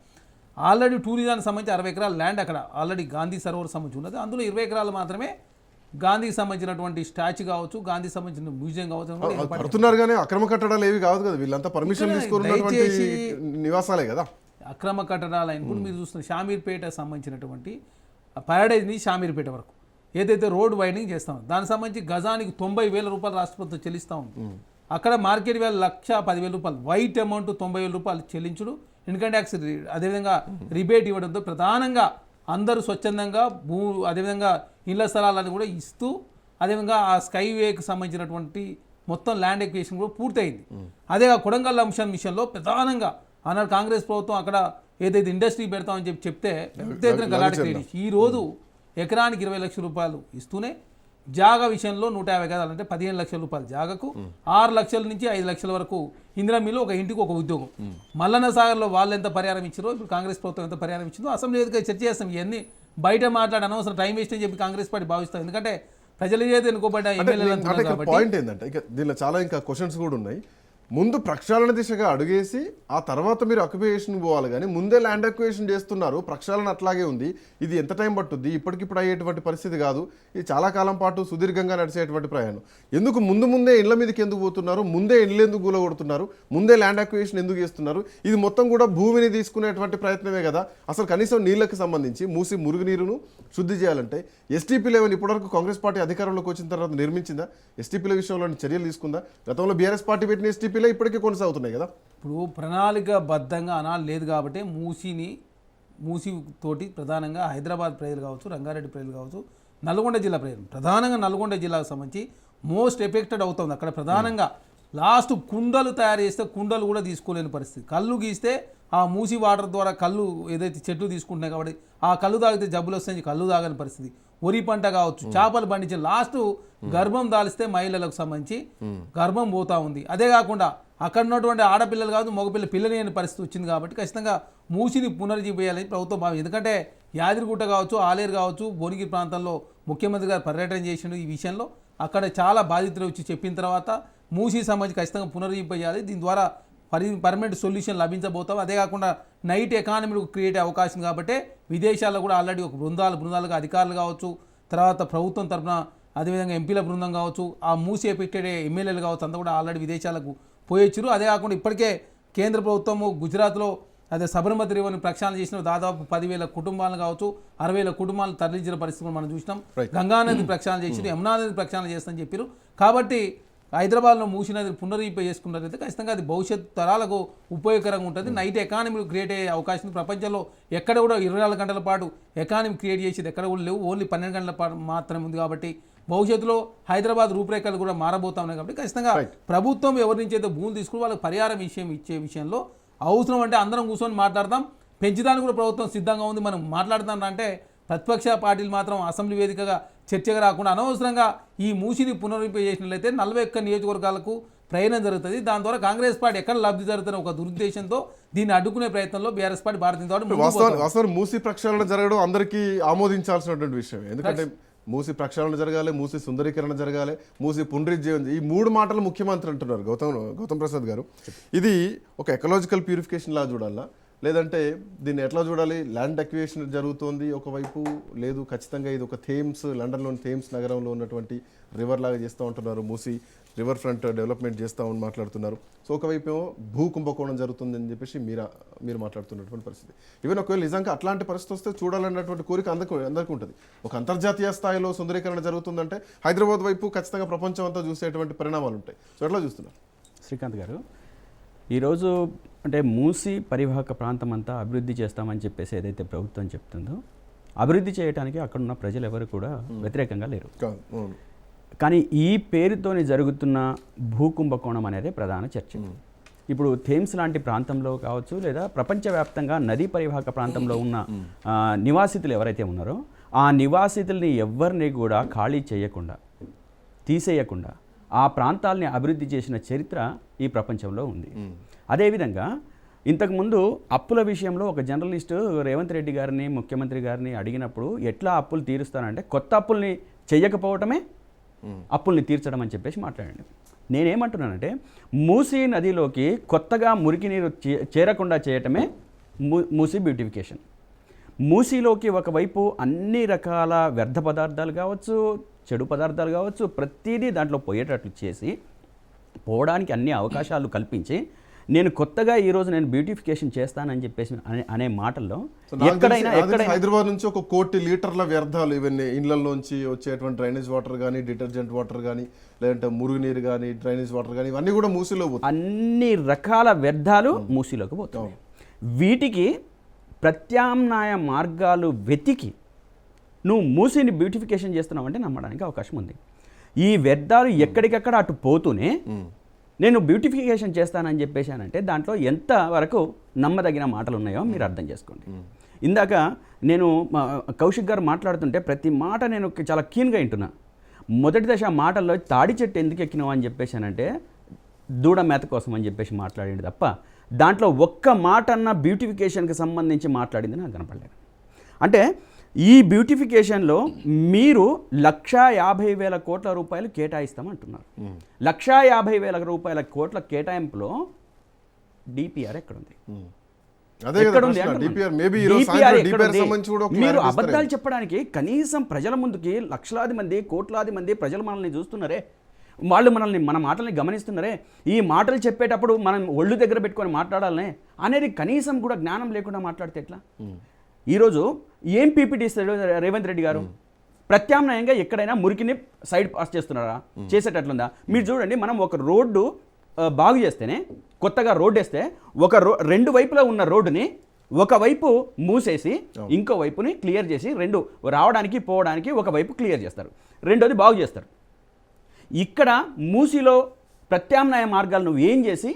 ఆల్రెడీ టూరిజానికి సంబంధించి 60 ఎకరాల ల్యాండ్ అక్కడ ఆల్రెడీ గాంధీ సరోవర్ సంబంధించి ఉన్నది. అందులో 20 ఎకరాలు మాత్రమే గాంధీకి సంబంధించినటువంటి స్టాచ్యూ కావచ్చు, గాంధీ సంబంధించిన మ్యూజియం కావచ్చు పడుతున్నారు. కానీ అక్రమ కట్టడాలు ఏవి కాదు కదా, వీళ్ళంతా పర్మిషన్ తీసుకున్నటువంటి నివాసాలే కదా. అక్రమ కట్టడాలు అయినప్పుడు మీరు చూస్తున్న షామీర్పేట సంబంధించినటువంటి ప్యారడైజ్ నుంచి షామీర్పేట వరకు ఏదైతే రోడ్ వైడింగ్ చేస్తాం దానికి సంబంధించి గజానికి 90,000 రూపాయలు రాష్ట్ర ప్రభుత్వం చెల్లిస్తూ ఉంది. అక్కడ మార్కెట్ వాల్యూ 1,10,000 రూపాయలు, వైట్ అమౌంట్ 90,000 రూపాయలు చెల్లించుడు, ఇన్కమ్ ట్యాక్స్ అదేవిధంగా రిబేట్ ఇవ్వడంతో ప్రధానంగా అందరూ స్వచ్ఛందంగా అదేవిధంగా ఇళ్ల స్థలాలను కూడా ఇస్తూ అదేవిధంగా ఆ స్కైవేకి సంబంధించినటువంటి మొత్తం ల్యాండ్ ఎక్విజిషన్ కూడా పూర్తయింది. అదే కొడంగల్ అంశం మిషన్లో ప్రధానంగా ఆనాడు కాంగ్రెస్ ప్రభుత్వం అక్కడ ఏదైతే ఇండస్ట్రీ పెడతామని చెప్తే గలాటకి ఈ రోజు ఎకరానికి 20 లక్షల రూపాయలు ఇస్తూనే జాగా విషయంలో 150 గదాలు అంటే 15 లక్షల రూపాయలు జాగాకు 6 లక్షల నుంచి 5 లక్షల వరకు ఇందిరా మిల్లు ఒక ఇంటికి ఒక ఉద్యోగం. మల్లన్న సాగర్లో వాళ్ళు ఎంత పరిహారం ఇచ్చారో ఇప్పుడు కాంగ్రెస్ ప్రభుత్వం ఎంత పరిహారం ఇచ్చిందో అసెంబ్లీ వేదికగా చర్చ చేస్తాం. ఇవన్నీ బయట మాట్లాడి అనవసరం టైం వేస్ట్ అని చెప్పి కాంగ్రెస్ పార్టీ భావిస్తాం. ఎందుకంటే ప్రజల చేత ఎన్నుకోబడ్డ ఎమ్మెల్యేలు పాయింట్ ఏంటంటే ఇక దీనిలో చాలా ఇంకా క్వశ్చన్స్ కూడా ఉన్నాయి. ముందు ప్రక్షాళన దిశగా అడుగేసి ఆ తర్వాత మీరు అక్యుపేషన్ పోవాలి, కానీ ముందే ల్యాండ్ అక్యుపేషన్ చేస్తున్నారు. ప్రక్షాళన అట్లాగే ఉంది. ఇది ఎంత టైం పట్టుద్ది? ఇప్పటికిప్పుడు అయ్యేటువంటి పరిస్థితి కాదు. ఇది చాలా కాలం పాటు సుదీర్ఘంగా నడిచేటువంటి ప్రయాణం. ఎందుకు ముందే ఇండ్ల మీదకి ఎందుకు పోతున్నారు? ముందే ఇండ్లు ఎందుకు కూలగొడుతున్నారు? ముందే ల్యాండ్ అక్విజిషన్ ఎందుకు చేస్తున్నారు? ఇది మొత్తం కూడా భూమిని తీసుకునేటువంటి ప్రయత్నమే కదా. అసలు కనీసం నీళ్లకు సంబంధించి మూసి మురుగునీరును శుద్ధి చేయాలంటే ఎస్టీపీ లెవెన్ ఇప్పటివరకు కాంగ్రెస్ పార్టీ అధికారంలోకి వచ్చిన తర్వాత నిర్మించిందా? ఎస్టీపీల విషయంలో చర్యలు తీసుకుందా? గతంలో బీఆర్ఎస్ పార్టీ పెట్టిన ఎస్టీపీలే ఇప్పటికీ కొనసాగుతున్నాయి కదా. ఇప్పుడు ప్రణాళికబద్ధంగా అనాలి లేదు కాబట్టి మూసి తోటి ప్రధానంగా హైదరాబాద్ ప్రజలు కావచ్చు, రంగారెడ్డి ప్రజలు కావచ్చు, నల్గొండ జిల్లా ప్రజలు ప్రధానంగా నల్గొండ జిల్లాకు సంబంధించి మోస్ట్ ఎఫెక్టెడ్ అవుతుంది. అక్కడ ప్రధానంగా లాస్ట్ కుండలు తయారు చేస్తే కుండలు కూడా తీసుకోలేని పరిస్థితి. కళ్ళు గీస్తే ఆ మూసి వాటర్ ద్వారా కళ్ళు ఏదైతే చెట్లు తీసుకుంటున్నాయి కాబట్టి ఆ కళ్ళు తాగితే జబ్బులు వస్తాయి, కళ్ళు తాగని పరిస్థితి. వరి పంట కావచ్చు, చేపలు పండించే లాస్ట్ గర్భం దాలిస్తే మహిళలకు సంబంధించి గర్భం పోతా ఉంది. అదే కాకుండా అక్కడ ఉన్నటువంటి ఆడపిల్లలు కాదు మగపిల్లలు పిల్లలేని పరిస్థితి వచ్చింది కాబట్టి ఖచ్చితంగా మూసిని పునరుజ్జీవించాలని ప్రభుత్వం భావం. ఎందుకంటే యాదగిరిగుట్ట కావచ్చు, ఆలేరు కావచ్చు, భువనగిరి ప్రాంతంలో ముఖ్యమంత్రి గారు పర్యటన చేసిండు ఈ విషయంలో. అక్కడ చాలా బాధితులు వచ్చి చెప్పిన తర్వాత మూసి సంబంధించి ఖచ్చితంగా పునరుజ్జీవించాలి. దీని ద్వారా పర్మనెంట్ సొల్యూషన్ లభించబోతాం. అదే కాకుండా నైట్ ఎకానమీ క్రియేట్ అవకాశం కాబట్టి విదేశాల్లో కూడా ఆల్రెడీ ఒక బృందాలుగా అధికారులు కావచ్చు, తర్వాత ప్రభుత్వం తరఫున అదేవిధంగా ఎంపీల బృందం కావచ్చు, ఆ మూసి ఎఫెక్టెడ్ ఎమ్మెల్యేలు కావచ్చు, అంతా కూడా ఆల్రెడీ విదేశాలకు పోయొచ్చారు. అదే కాకుండా ఇప్పటికే కేంద్ర ప్రభుత్వము గుజరాత్లో అదే సబర్మతి రివర్ని ప్రక్షాళన చేసిన దాదాపు 10,000 కుటుంబాలను కావచ్చు, 60,000 కుటుంబాలను తరలించిన పరిస్థితులు మనం చూసినాం. గంగానది ప్రక్షాళన చేసి యమునా నది ప్రక్షాళన చేస్తామని చెప్పారు. కాబట్టి హైదరాబాద్లో మూసి నదిని పునరుద్ధరణ చేసుకున్నట్లయితే ఖచ్చితంగా అది భవిష్యత్తు తరాలకు ఉపయోగకరంగా ఉంటుంది. నైట్ ఎకానమీ క్రియేట్ అయ్యే అవకాశం ప్రపంచంలో ఎక్కడ కూడా 24 గంటల పాటు ఎకానమీ క్రియేట్ చేసేది ఎక్కడ కూడా లేవు. ఓన్లీ 12 గంటల పాటు మాత్రమే ఉంది. కాబట్టి భవిష్యత్తులో హైదరాబాద్ రూపురేఖలు కూడా మారబోతా ఉన్నాయి. కాబట్టి ఖచ్చితంగా ప్రభుత్వం ఎవరి నుంచి అయితే భూములు తీసుకుని వాళ్ళకి పరిహారం ఇచ్చే విషయంలో అవసరం అంటే అందరం కూర్చొని మాట్లాడతాం. పెంచడానికి కూడా ప్రభుత్వం సిద్ధంగా ఉంది. మనం మాట్లాడుతాం అంటే ప్రతిపక్ష పార్టీలు మాత్రం అసెంబ్లీ వేదికగా చర్చగా రాకుండా అనవసరంగా ఈ మూసిని పునరుద్ధరణ చేసినట్లయితే 41 నియోజకవర్గాలకు ప్రయాణం జరుగుతుంది. దాని ద్వారా కాంగ్రెస్ పార్టీ ఎక్కడ లబ్ధి జరుగుతున్న ఒక దురుద్దేశంతో దీన్ని అడ్డుకునే ప్రయత్నంలో బీఆర్ఎస్ పార్టీ భారతీయ వాస్తవం మూసి ప్రక్షాళన జరగడం అందరికీ ఆమోదించాల్సినటువంటి విషయం. ఎందుకంటే మూసి ప్రక్షాళన జరగాలి, మూసి సుందరీకరణ జరగాలి, మూసి పునరుజ్జీవనం, ఈ 3 మాటలు ముఖ్యమంత్రి అంటున్నారు గౌతమ్ ప్రసాద్ గారు. ఇది ఒక ఎకలాజికల్ ప్యూరిఫికేషన్ లా చూడాలా, లేదంటే దీన్ని ఎట్లా చూడాలి? ల్యాండ్ అక్విజిషన్ జరుగుతోంది ఒకవైపు, లేదు ఖచ్చితంగా ఇది ఒక థేమ్స్, లండన్లోని థేమ్స్ నగరంలో ఉన్నటువంటి రివర్ లాగా చేస్తూ ఉంటున్నారు, మూసి రివర్ ఫ్రంట్ డెవలప్మెంట్ చేస్తామని మాట్లాడుతున్నారు. సో ఒకవైపు ఏమో భూ కుంభకోణం జరుగుతుందని చెప్పేసి మీరు మాట్లాడుతున్నటువంటి పరిస్థితి. ఈవెన్ ఒకవేళ నిజంగా అట్లాంటి పరిస్థితి వస్తే చూడాలన్నటువంటి కోరిక అందరికీ ఉంటుంది. ఒక అంతర్జాతీయ స్థాయిలో సుందరీకరణ జరుగుతుందంటే హైదరాబాద్ వైపు ఖచ్చితంగా ప్రపంచం అంతా చూసేటువంటి పరిణామాలు ఉంటాయి. సో ఎట్లా చూస్తున్నారు శ్రీకాంత్ గారు? ఈరోజు అంటే మూసి పరివాహక ప్రాంతం అంతా అభివృద్ధి చేస్తామని చెప్పేసి ఏదైతే ప్రభుత్వం చెప్తుందో, అభివృద్ధి చేయడానికి అక్కడున్న ప్రజలు ఎవరు కూడా వ్యతిరేకంగా లేరు. కానీ ఈ పేరుతోని జరుగుతున్న భూకుంభకోణం అనేది ప్రధాన చర్చ. ఇప్పుడు థేమ్స్ లాంటి ప్రాంతంలో కావచ్చు, లేదా ప్రపంచవ్యాప్తంగా నదీ పరివాహక ప్రాంతంలో ఉన్న నివాసితులు ఎవరైతే ఉన్నారో ఆ నివాసితుల్ని ఎవరిని కూడా ఖాళీ చేయకుండా, తీసేయకుండా ఆ ప్రాంతాలని అభివృద్ధి చేసిన చరిత్ర ఈ ప్రపంచంలో ఉంది. అదేవిధంగా ఇంతకుముందు అప్పుల విషయంలో ఒక జర్నలిస్టు రేవంత్ రెడ్డి గారిని, ముఖ్యమంత్రి గారిని అడిగినప్పుడు ఎట్లా అప్పులు తీరుస్తానంటే కొత్త అప్పుల్ని చేయకపోవటమే అప్పుల్ని తీర్చడం అని చెప్పేసి మాట్లాడండి. నేనేమంటున్నానంటే మూసీ నదిలోకి కొత్తగా మురికి నీరు చేరకుండా చేయటమే మూసీ బ్యూటిఫికేషన్. మూసీలోకి ఒకవైపు అన్ని రకాల వ్యర్థ పదార్థాలు కావచ్చు, చెడు పదార్థాలు కావచ్చు, ప్రతిదీ దాంట్లో పోయేటట్లు చేసి పోవడానికి అన్ని అవకాశాలు కల్పించి నేను కొత్తగా ఈరోజు నేను బ్యూటిఫికేషన్ చేస్తానని చెప్పేసి అనే మాటల్లో ఎక్కడైనా హైదరాబాద్ నుంచి 1 కోటి లీటర్ల వ్యర్థాలు ఇవన్నీ ఇళ్లలోంచి వచ్చేటువంటి డ్రైనేజ్ వాటర్ కానీ, డిటర్జెంట్ వాటర్ కానీ, లేదంటే మురుగునీరు కానీ, డ్రైనేజ్ వాటర్ కానీ, ఇవన్నీ కూడా మూసీలో పోతాయి. అన్ని రకాల వ్యర్థాలు మూసీలోకి పోతాయి. వీటికి ప్రత్యామ్నాయ మార్గాలు వెతికి నువ్వు మూసీని బ్యూటిఫికేషన్ చేస్తున్నావు అంటే నమ్మడానికి అవకాశం ఉంది. ఈ వ్యర్థాలు ఎక్కడికక్కడ అటు పోతూనే నేను బ్యూటిఫికేషన్ చేస్తానని చెప్పేశానంటే దాంట్లో ఎంతవరకు నమ్మదగిన మాటలు ఉన్నాయో మీరు అర్థం చేసుకోండి. ఇందాక నేను కౌశిక్ గారు మాట్లాడుతుంటే ప్రతి మాట నేను చాలా కీన్గా వింటున్నా. మొదటి దశ మాటల్లో తాడి చెట్టు ఎందుకు ఎక్కినావు అని చెప్పేశానంటే దూడ మేత కోసం అని చెప్పేసి మాట్లాడింది తప్ప దాంట్లో ఒక్క మాట అన్న బ్యూటిఫికేషన్కి సంబంధించి మాట్లాడింది నాకు కనపడలేదు. అంటే ఈ బ్యూటిఫికేషన్లో మీరు 1,50,000 కోట్ల రూపాయలు కేటాయిస్తామంటున్నారు. 1,50,000 రూపాయల కోట్ల కేటాయింపులో డిపిఆర్ ఎక్కడుంది? మీరు అబద్ధాలు చెప్పడానికి కనీసం ప్రజల ముందుకి లక్షలాది మంది, కోట్లాది మంది ప్రజలు మనల్ని చూస్తున్నారే, వాళ్ళు మన మాటల్ని గమనిస్తున్నారే, ఈ మాటలు చెప్పేటప్పుడు మనం ఒళ్ళు దగ్గర పెట్టుకొని మాట్లాడాలనే అనేది కనీసం కూడా జ్ఞానం లేకుండా మాట్లాడితే ఎట్లా? ఈరోజు ఏం పీపీటీ ఇస్తాడు రేవంత్ రెడ్డి గారు? ప్రత్యామ్నాయంగా ఎక్కడైనా మురికిని సైడ్ పాస్ చేస్తున్నారా? చేసేటట్లుందా? మీరు చూడండి, మనం ఒక రోడ్డు బాగు చేస్తేనే, కొత్తగా రోడ్డు వేస్తే రెండు వైపులా ఉన్న రోడ్డుని ఒకవైపు మూసేసి ఇంకో వైపుని క్లియర్ చేసి రెండు రావడానికి పోవడానికి ఒకవైపు క్లియర్ చేస్తారు, రెండోది బాగు చేస్తారు. ఇక్కడ మూసిలో ప్రత్యామ్నాయ మార్గాలు నువ్వు ఏం చేసి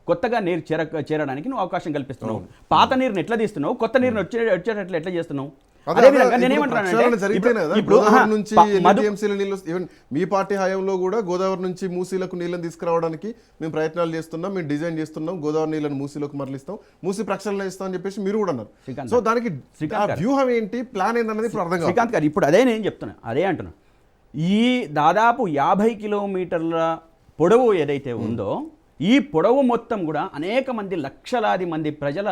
కొత్తగా నీరు చేరడానికి నువ్వు అవకాశం కల్పిస్తున్నావు? పాత నీరుని ఎట్లా తీస్తున్నావు? కొత్త నీరుని వచ్చేటట్లు ఎట్లా చేస్తున్నావు? అదే విధంగా ఇప్పుడు నేనేమంటున్నానంటే ప్రక్షాళన జరిగితేనే కదా ఇప్పుడు గోదావరి నుంచి ఎన్ని మధు టీఎంసీల నీళ్ళు ఈవెన్ మీ పార్టీ హయాంలో కూడా గోదావరి నుంచి మూసీలకు నీళ్ళని తీసుకురావడానికి మేము ప్రయత్నాలు చేస్తున్నాం, మేము డిజైన్ చేస్తున్నాం, గోదావరి నీళ్ళని మూసీలోకి మరలిస్తాం, మూసీ ప్రక్షాళన ఇస్తాం అని చెప్పేసి మీరు కూడా అన్నారు. శ్రీకాంత్ సో దానికి శ్రీకాంత్ గారు. వ్యూహం ఏంటి, ప్లాన్ ఏంటన్నది ఇప్పుడు అర్థం కాదు. శ్రీకాంత్ గారు ఇప్పుడు అదే నేను చెప్తున్నా, అదే అంటున్నా. ఈ దాదాపు 50 కిలోమీటర్ల పొడవు ఏదైతే ఉందో ఈ పొడవు మొత్తం కూడా అనేక మంది లక్షలాది మంది ప్రజల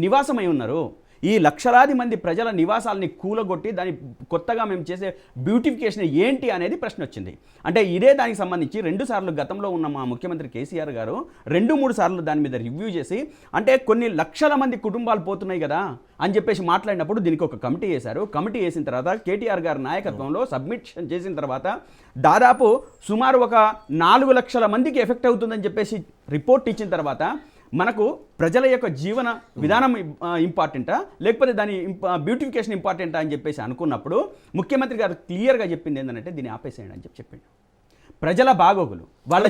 నివాసమై ఉన్నారు. ఈ లక్షలాది మంది ప్రజల నివాసాలని కూలగొట్టి దాని కొత్తగా మేము చేసే బ్యూటిఫికేషన్ ఏంటి అనేది ప్రశ్న వచ్చింది. అంటే ఇదే దానికి సంబంధించి 2 సార్లు గతంలో ఉన్న మా ముఖ్యమంత్రి కేసీఆర్ గారు 2-3 సార్లు దాని మీద రివ్యూ చేసి, అంటే కొన్ని లక్షల మంది కుటుంబాలు పోతున్నాయి కదా అని చెప్పేసి మాట్లాడినప్పుడు దీనికి ఒక కమిటీ వేశారు. కమిటీ వేసిన తర్వాత కేటీఆర్ గారి నాయకత్వంలో సబ్మిషన్ చేసిన తర్వాత దాదాపు సుమారు ఒక 4 లక్షల మందికి ఎఫెక్ట్ అవుతుందని చెప్పేసి రిపోర్ట్ ఇచ్చిన తర్వాత మనకు ప్రజల యొక్క జీవన విధానం ఇంపార్టెంటా లేకపోతే దాని బ్యూటిఫికేషన్ ఇంపార్టెంటా అని చెప్పేసి అనుకున్నప్పుడు ముఖ్యమంత్రి గారు క్లియర్గా చెప్పింది ఏంటంటే దీన్ని ఆపేసేయండి అని చెప్పిండు. ప్రజల బాగోగులు వాళ్ళ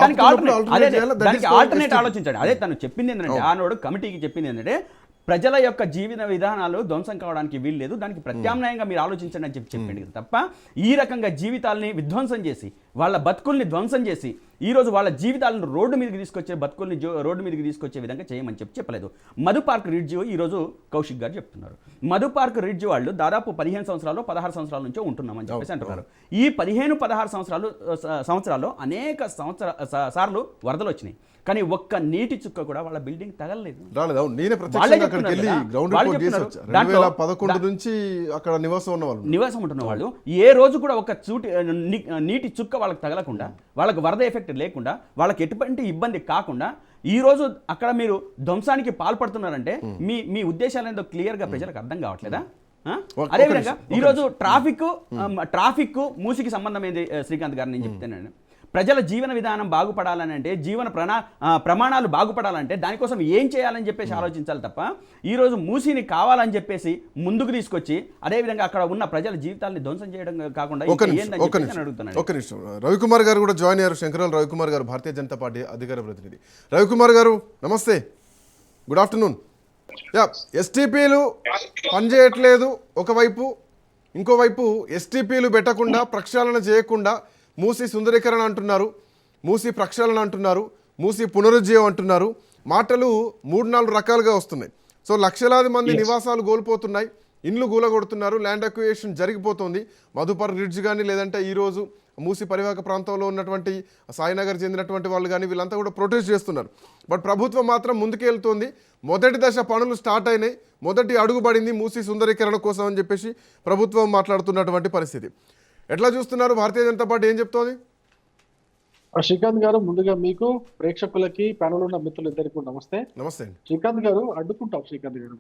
దానికి ఆల్టర్నేట్ ఆలోచించండి. అదే తను చెప్పింది ఏంటంటే ఆనోడు కమిటీకి చెప్పింది ఏంటంటే ప్రజల యొక్క జీవన విధానాలు ధ్వంసం కావడానికి వీల్లేదు, దానికి ప్రత్యామ్నాయంగా మీరు ఆలోచించండి అని చెప్పింది తప్ప ఈ రకంగా జీవితాలని విధ్వంసం చేసి వాళ్ళ బతుకుల్ని ధ్వంసం చేసి ఈరోజు వాళ్ళ జీవితాలను రోడ్డు మీదకి తీసుకొచ్చే బతుకుల్ని రోడ్డు మీదకి తీసుకొచ్చే విధంగా చేయమని చెప్పలేదు. మధు పార్క్ రిడ్జ్ ఈరోజు కౌశిక్ గారు చెప్తున్నారు. మధు పార్క్ రిడ్జ్ వాళ్ళు దాదాపు 15 సంవత్సరాలు 16 సంవత్సరాల నుంచో ఉంటున్నామని చెప్పేసి అంటున్నారు. ఈ 15-16 సంవత్సరాల్లో అనేక సార్లు వరదలు వచ్చినాయి, కానీ ఒక్క నీటి చుక్క కూడా వాళ్ళ బిల్డింగ్ తగలలేదు. నివాసం ఉంటున్న వాళ్ళు ఏ రోజు కూడా ఒక నీటి చుక్క వాళ్ళకి తగలకుండా, వాళ్ళకి వరద ఎఫెక్ట్ లేకుండా, వాళ్ళకి ఎటువంటి ఇబ్బంది కాకుండా ఈ రోజు అక్కడ మీరు ధ్వంసానికి పాల్పడుతున్నారంటే మీ ఉద్దేశాలు ఏందో క్లియర్గా ప్రజలకు అర్థం కావట్లేదా? అదేవిధంగా ఈరోజు ట్రాఫిక్ మూసికి సంబంధం ఏంది శ్రీకాంత్ గారు నేను చెప్తాను. ప్రజల జీవన విధానం బాగుపడాలని అంటే జీవన ప్రమాణాలు బాగుపడాలంటే దానికోసం ఏం చేయాలని చెప్పేసి ఆలోచించాలి తప్ప ఈరోజు మూసీని కావాలని చెప్పేసి ముందుకు తీసుకొచ్చి అదేవిధంగా అక్కడ ఉన్న ప్రజల జీవితాలని ధ్వంసం చేయడం కాకుండా అడుగుతున్నాను. రవికుమార్ గారు కూడా జాయిన్ అయ్యారు. శంకరరావు రవికుమార్ గారు, భారతీయ జనతా పార్టీ అధికార ప్రతినిధి. రవికుమార్ గారు నమస్తే, గుడ్ ఆఫ్టర్నూన్. ఎస్టీపీలు పనిచేయట్లేదు ఒకవైపు, ఇంకోవైపు ఎస్టీపీలు పెట్టకుండా ప్రక్షాళన చేయకుండా మూసీ సుందరీకరణ అంటున్నారు, మూసీ ప్రక్షాళన అంటున్నారు, మూసీ పునరుజ్జీవం అంటున్నారు. మాటలు 3-4 రకాలుగా వస్తున్నాయి. సో లక్షలాది మంది నివాసాలు కోల్పోతున్నాయి, ఇండ్లు గూలగొడుతున్నారు, ల్యాండ్ అక్విజిషన్ జరిగిపోతుంది. మధుపర్ రిడ్జ్ కానీ లేదంటే ఈరోజు మూసీ పరివాహక ప్రాంతంలో ఉన్నటువంటి సాయినగర్ చెందినటువంటి వాళ్ళు కానీ వీళ్ళంతా కూడా ప్రొటెస్ట్ చేస్తున్నారు. బట్ ప్రభుత్వం మాత్రం ముందుకెళ్తోంది. మొదటి దశ పనులు స్టార్ట్ అయినాయి, మొదటి అడుగుబడింది మూసీ సుందరీకరణ కోసం అని చెప్పేసి ప్రభుత్వం మాట్లాడుతున్నటువంటి పరిస్థితి. ఎట్లా చూస్తున్నారు? భారతీయ జనతా పార్టీ ఏం చెప్తోంది? శ్రీకాంత్ గారు, ముందుగా మీకు ప్రేక్షకులకి ప్యానల్ ఉన్న మిత్రులు ఇద్దరికి నమస్తే. నమస్తే. శ్రీకాంత్ గారు, అడ్డుకుంటాం శ్రీకాంత్ గారు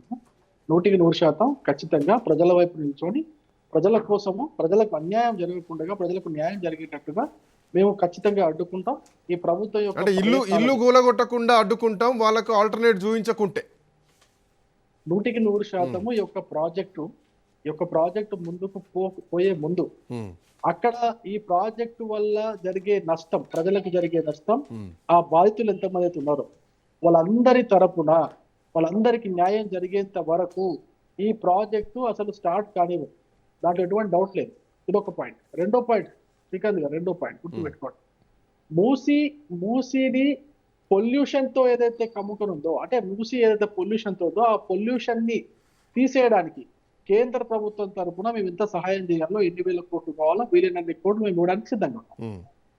100% ఖచ్చితంగా ప్రజల వైపు నిల్చొని ప్రజల కోసము, ప్రజలకు అన్యాయం జరగకుండా ప్రజలకు న్యాయం జరిగేటట్టుగా మేము ఖచ్చితంగా అడ్డుకుంటాం. ఈ ప్రభుత్వం యొక్క ఇల్లు గూలగొట్టకుండా అడ్డుకుంటాం, వాళ్ళకు ఆల్టర్నేట్ చూపించకుంటే 100% ఈ యొక్క ప్రాజెక్టు ముందుకు పోయే ముందు అక్కడ ఈ ప్రాజెక్టు వల్ల జరిగే నష్టం, ప్రజలకు జరిగే నష్టం, ఆ బాధితులు ఎంతమంది అయితే ఉన్నారో వాళ్ళందరి తరపున వాళ్ళందరికీ న్యాయం జరిగేంత వరకు ఈ ప్రాజెక్టు అసలు స్టార్ట్ కానివ్వదు. దాంట్లో ఎటువంటి డౌట్ లేదు. ఇదొక పాయింట్. రెండో పాయింట్ శ్రీకాంత్ గారు, గుర్తుపెట్టుకోండి. మూసీని పొల్యూషన్ తో ఏదైతే కమ్ముకొని ఉందో, అంటే మూసీ ఏదైతే పొల్యూషన్ తో ఉందో ఆ పొల్యూషన్ ని తీసేయడానికి కేంద్ర ప్రభుత్వం తరఫున మేము ఇంత సహాయం చేయాలో, ఎన్ని వేల కోట్లు కావాలో వీలైనన్ని కోట్లు మేము ఇవ్వడానికి సిద్ధంగా ఉన్నాం.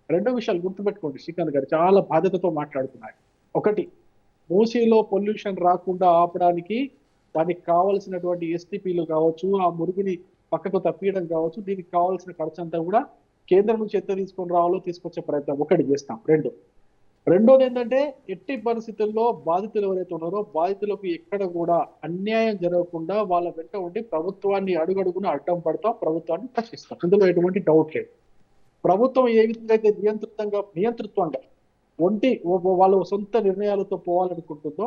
2 విషయాలు గుర్తుపెట్టుకోండి శ్రీకాంత్ గారు, చాలా బాధ్యతతో మాట్లాడుతున్నాయి. ఒకటి, మూసీలో పొల్యూషన్ రాకుండా ఆపడానికి దానికి కావాల్సినటువంటి ఎస్టీపీలు కావచ్చు, ఆ మురుగుని పక్కకు తప్పియడం కావచ్చు, దీనికి కావాల్సిన ఖర్చు అంతా కూడా కేంద్రం నుంచి ఎంత తీసుకొని రావాలో తీసుకొచ్చే ప్రయత్నం ఒకటి చేస్తాం. రెండోది ఏంటంటే ఎట్టి పరిస్థితుల్లో బాధితులు ఎవరైతే ఉన్నారో బాధితులకు ఎక్కడ కూడా అన్యాయం జరగకుండా వాళ్ళ వెంట ఉండి ప్రభుత్వాన్ని అడుగడుగున అడ్డం పడతాం, ప్రభుత్వాన్ని ప్రశ్నిస్తాం. ఇందులో ఎటువంటి డౌట్ లేదు. ప్రభుత్వం ఏ విధంగా అయితే నియంతృత్వంగా వాళ్ళ సొంత నిర్ణయాలతో పోవాలనుకుంటుందో,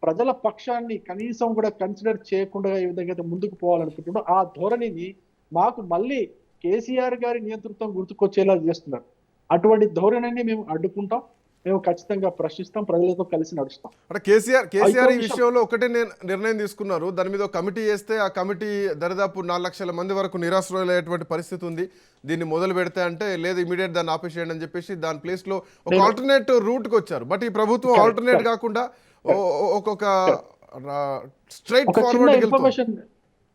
ప్రజల పక్షాన్ని కనీసం కూడా కన్సిడర్ చేయకుండా ఏ విధంగా అయితే ముందుకు పోవాలనుకుంటుందో ఆ ధోరణిని మాకు మళ్ళీ కేసీఆర్ గారి నియంతృత్వం గుర్తుకొచ్చేలా చేస్తున్నారు. అటువంటి ధోరణిని మేము అడ్డుకుంటాం. మేము ఖచ్చితంగా ప్రశ్నిస్తాం, ప్రజలతో కలిసి నడుస్తాం. అంటే కేసీఆర్ ఈ విషయం- విషయంలో ఒకటే నిర్ణయం తీసుకున్నారు. దాని మీద ఒక కమిటీ వేస్తే ఆ కమిటీ దరిదాపు 4 లక్షల మంది వరకు నిరాశ్రయులయ్యేటువంటి పరిస్థితి ఉంది. దీన్ని మొదలు పెడితే అంటే లేదు ఇమీడియట్ దాన్ని ఆపేసేయండి అని చెప్పేసి దాని ప్లేస్ లో ఒక ఆల్టర్నేట్ రూట్ కి వచ్చారు. బట్ ఈ ప్రభుత్వం ఆల్టర్నేట్ కాకుండా ఒక్కొక్క స్ట్రైట్ ఒక చిన్న ఫార్వర్డ్ ఇన్ఫర్మేషన్,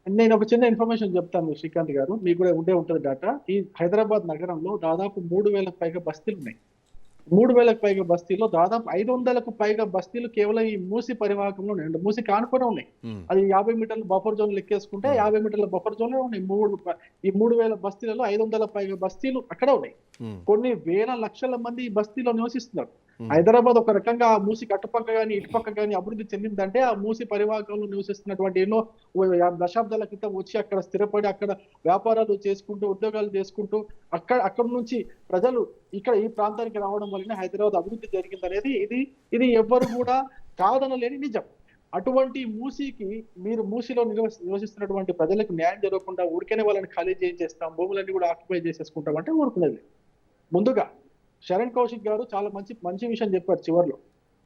నేను ఒక చిన్న ఇన్ఫర్మేషన్ చెప్తాను శ్రీకాంత్ గారు, మీకు కూడా ఉండే ఉంటుంది డేటా. ఈ హైదరాబాద్ నగరంలో దాదాపు 3,000కు పైగా బస్తీలు ఉన్నాయి. 3,000కు పైగా బస్తీల్లో దాదాపు 500కు పైగా బస్తీలు కేవలం ఈ మూసి పరివాహకంలో ఉన్నాయి. మూసి కానుకొని ఉన్నాయి. అది 50 మీటర్ల బఫర్ జోన్ లెక్కేసుకుంటే 50 మీటర్ల బఫర్ జోన్ ఉన్నాయి. ఈ 3,000 బస్తీలలో 500 పైగా బస్తీలు అక్కడ ఉన్నాయి. కొన్ని వేల లక్షల మంది ఈ బస్తీలో నివసిస్తున్నారు. హైదరాబాద్ ఒక రకంగా ఆ మూసికి అటుపక్క కానీ ఇటుపక్క కానీ అభివృద్ధి చెందిందంటే ఆ మూసి పరివాహకంలో నివసిస్తున్నటువంటి ఎన్నో దశాబ్దాల క్రితం వచ్చి అక్కడ స్థిరపడి అక్కడ వ్యాపారాలు చేసుకుంటూ ఉద్యోగాలు చేసుకుంటూ అక్కడ నుంచి ప్రజలు ఇక్కడ ఈ ప్రాంతానికి రావడం వలన హైదరాబాద్ అభివృద్ధి జరిగిందనేది ఇది ఎవ్వరు కూడా కాదనలేని నిజం. అటువంటి మూసికి మీరు మూసిలో నివసిస్తున్నటువంటి ప్రజలకు న్యాయం జరగకుండా ఊరికేనే వాళ్ళని ఖాళీ చేసేస్తాం, భూములన్నీ కూడా ఆక్యుపై చేసేసుకుంటాం అంటే ఊరుకునేది. ముందుగా శరణ్ కౌశిక్ గారు చాలా మంచి విషయం చెప్పారు చివర్లో.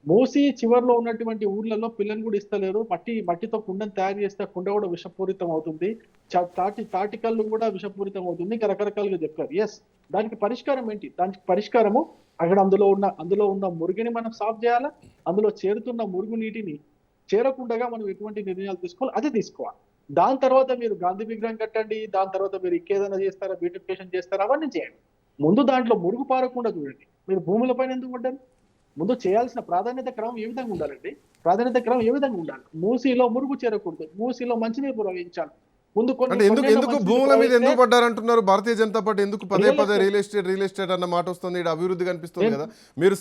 మూసి చివర్లో ఉన్నటువంటి ఊర్లలో పిల్లని కూడా ఇస్తలేరు. మట్టితో కుండను తయారు చేస్తే కుండ కూడా విషపూరితం అవుతుంది, తాటికల్లు కూడా విషపూరితం అవుతుంది, ఇంకా రకరకాలుగా చెప్పారు. ఎస్, దానికి పరిష్కారం ఏంటి? దానికి పరిష్కారము అక్కడ అందులో ఉన్న మురుగుని మనం సాఫ్ చేయాలా, అందులో చేరుతున్న మురుగు నీటిని చేరకుండా మనం ఎటువంటి నిర్ణయాలు తీసుకోవాలి అదే తీసుకోవాలి. దాని తర్వాత మీరు గాంధీ విగ్రహం కట్టండి, దాని తర్వాత మీరు ఇంకేదైనా చేస్తారా, బ్యూటిఫికేషన్ చేస్తారా, అవన్నీ చేయండి. ముందు దాంట్లో మురుగు పారకుండా చూడండి. మీరు భూములపైన ఎందుకు ఉండాలి? ముందు చేయాల్సిన ప్రాధాన్యత క్రమం ఏ విధంగా ఉండాలండి? ప్రాధాన్యత క్రమం ఏ విధంగా ఉండాలి? మూసీలో మురుగు చేరకూడదు, మూసీలో మంచినీరు ప్రవహించాలి. ముందు అంటే ఎందుకు భూముల మీద ఎందుకు పడ్డారంటున్నారు? భారతీయ జనతా పార్టీ ఎందుకు పదే రియల్ ఎస్టేట్ అన్న మాట వస్తుంది, ఇక్కడ అభివృద్ధి కనిపిస్తుంది కదా. మీరు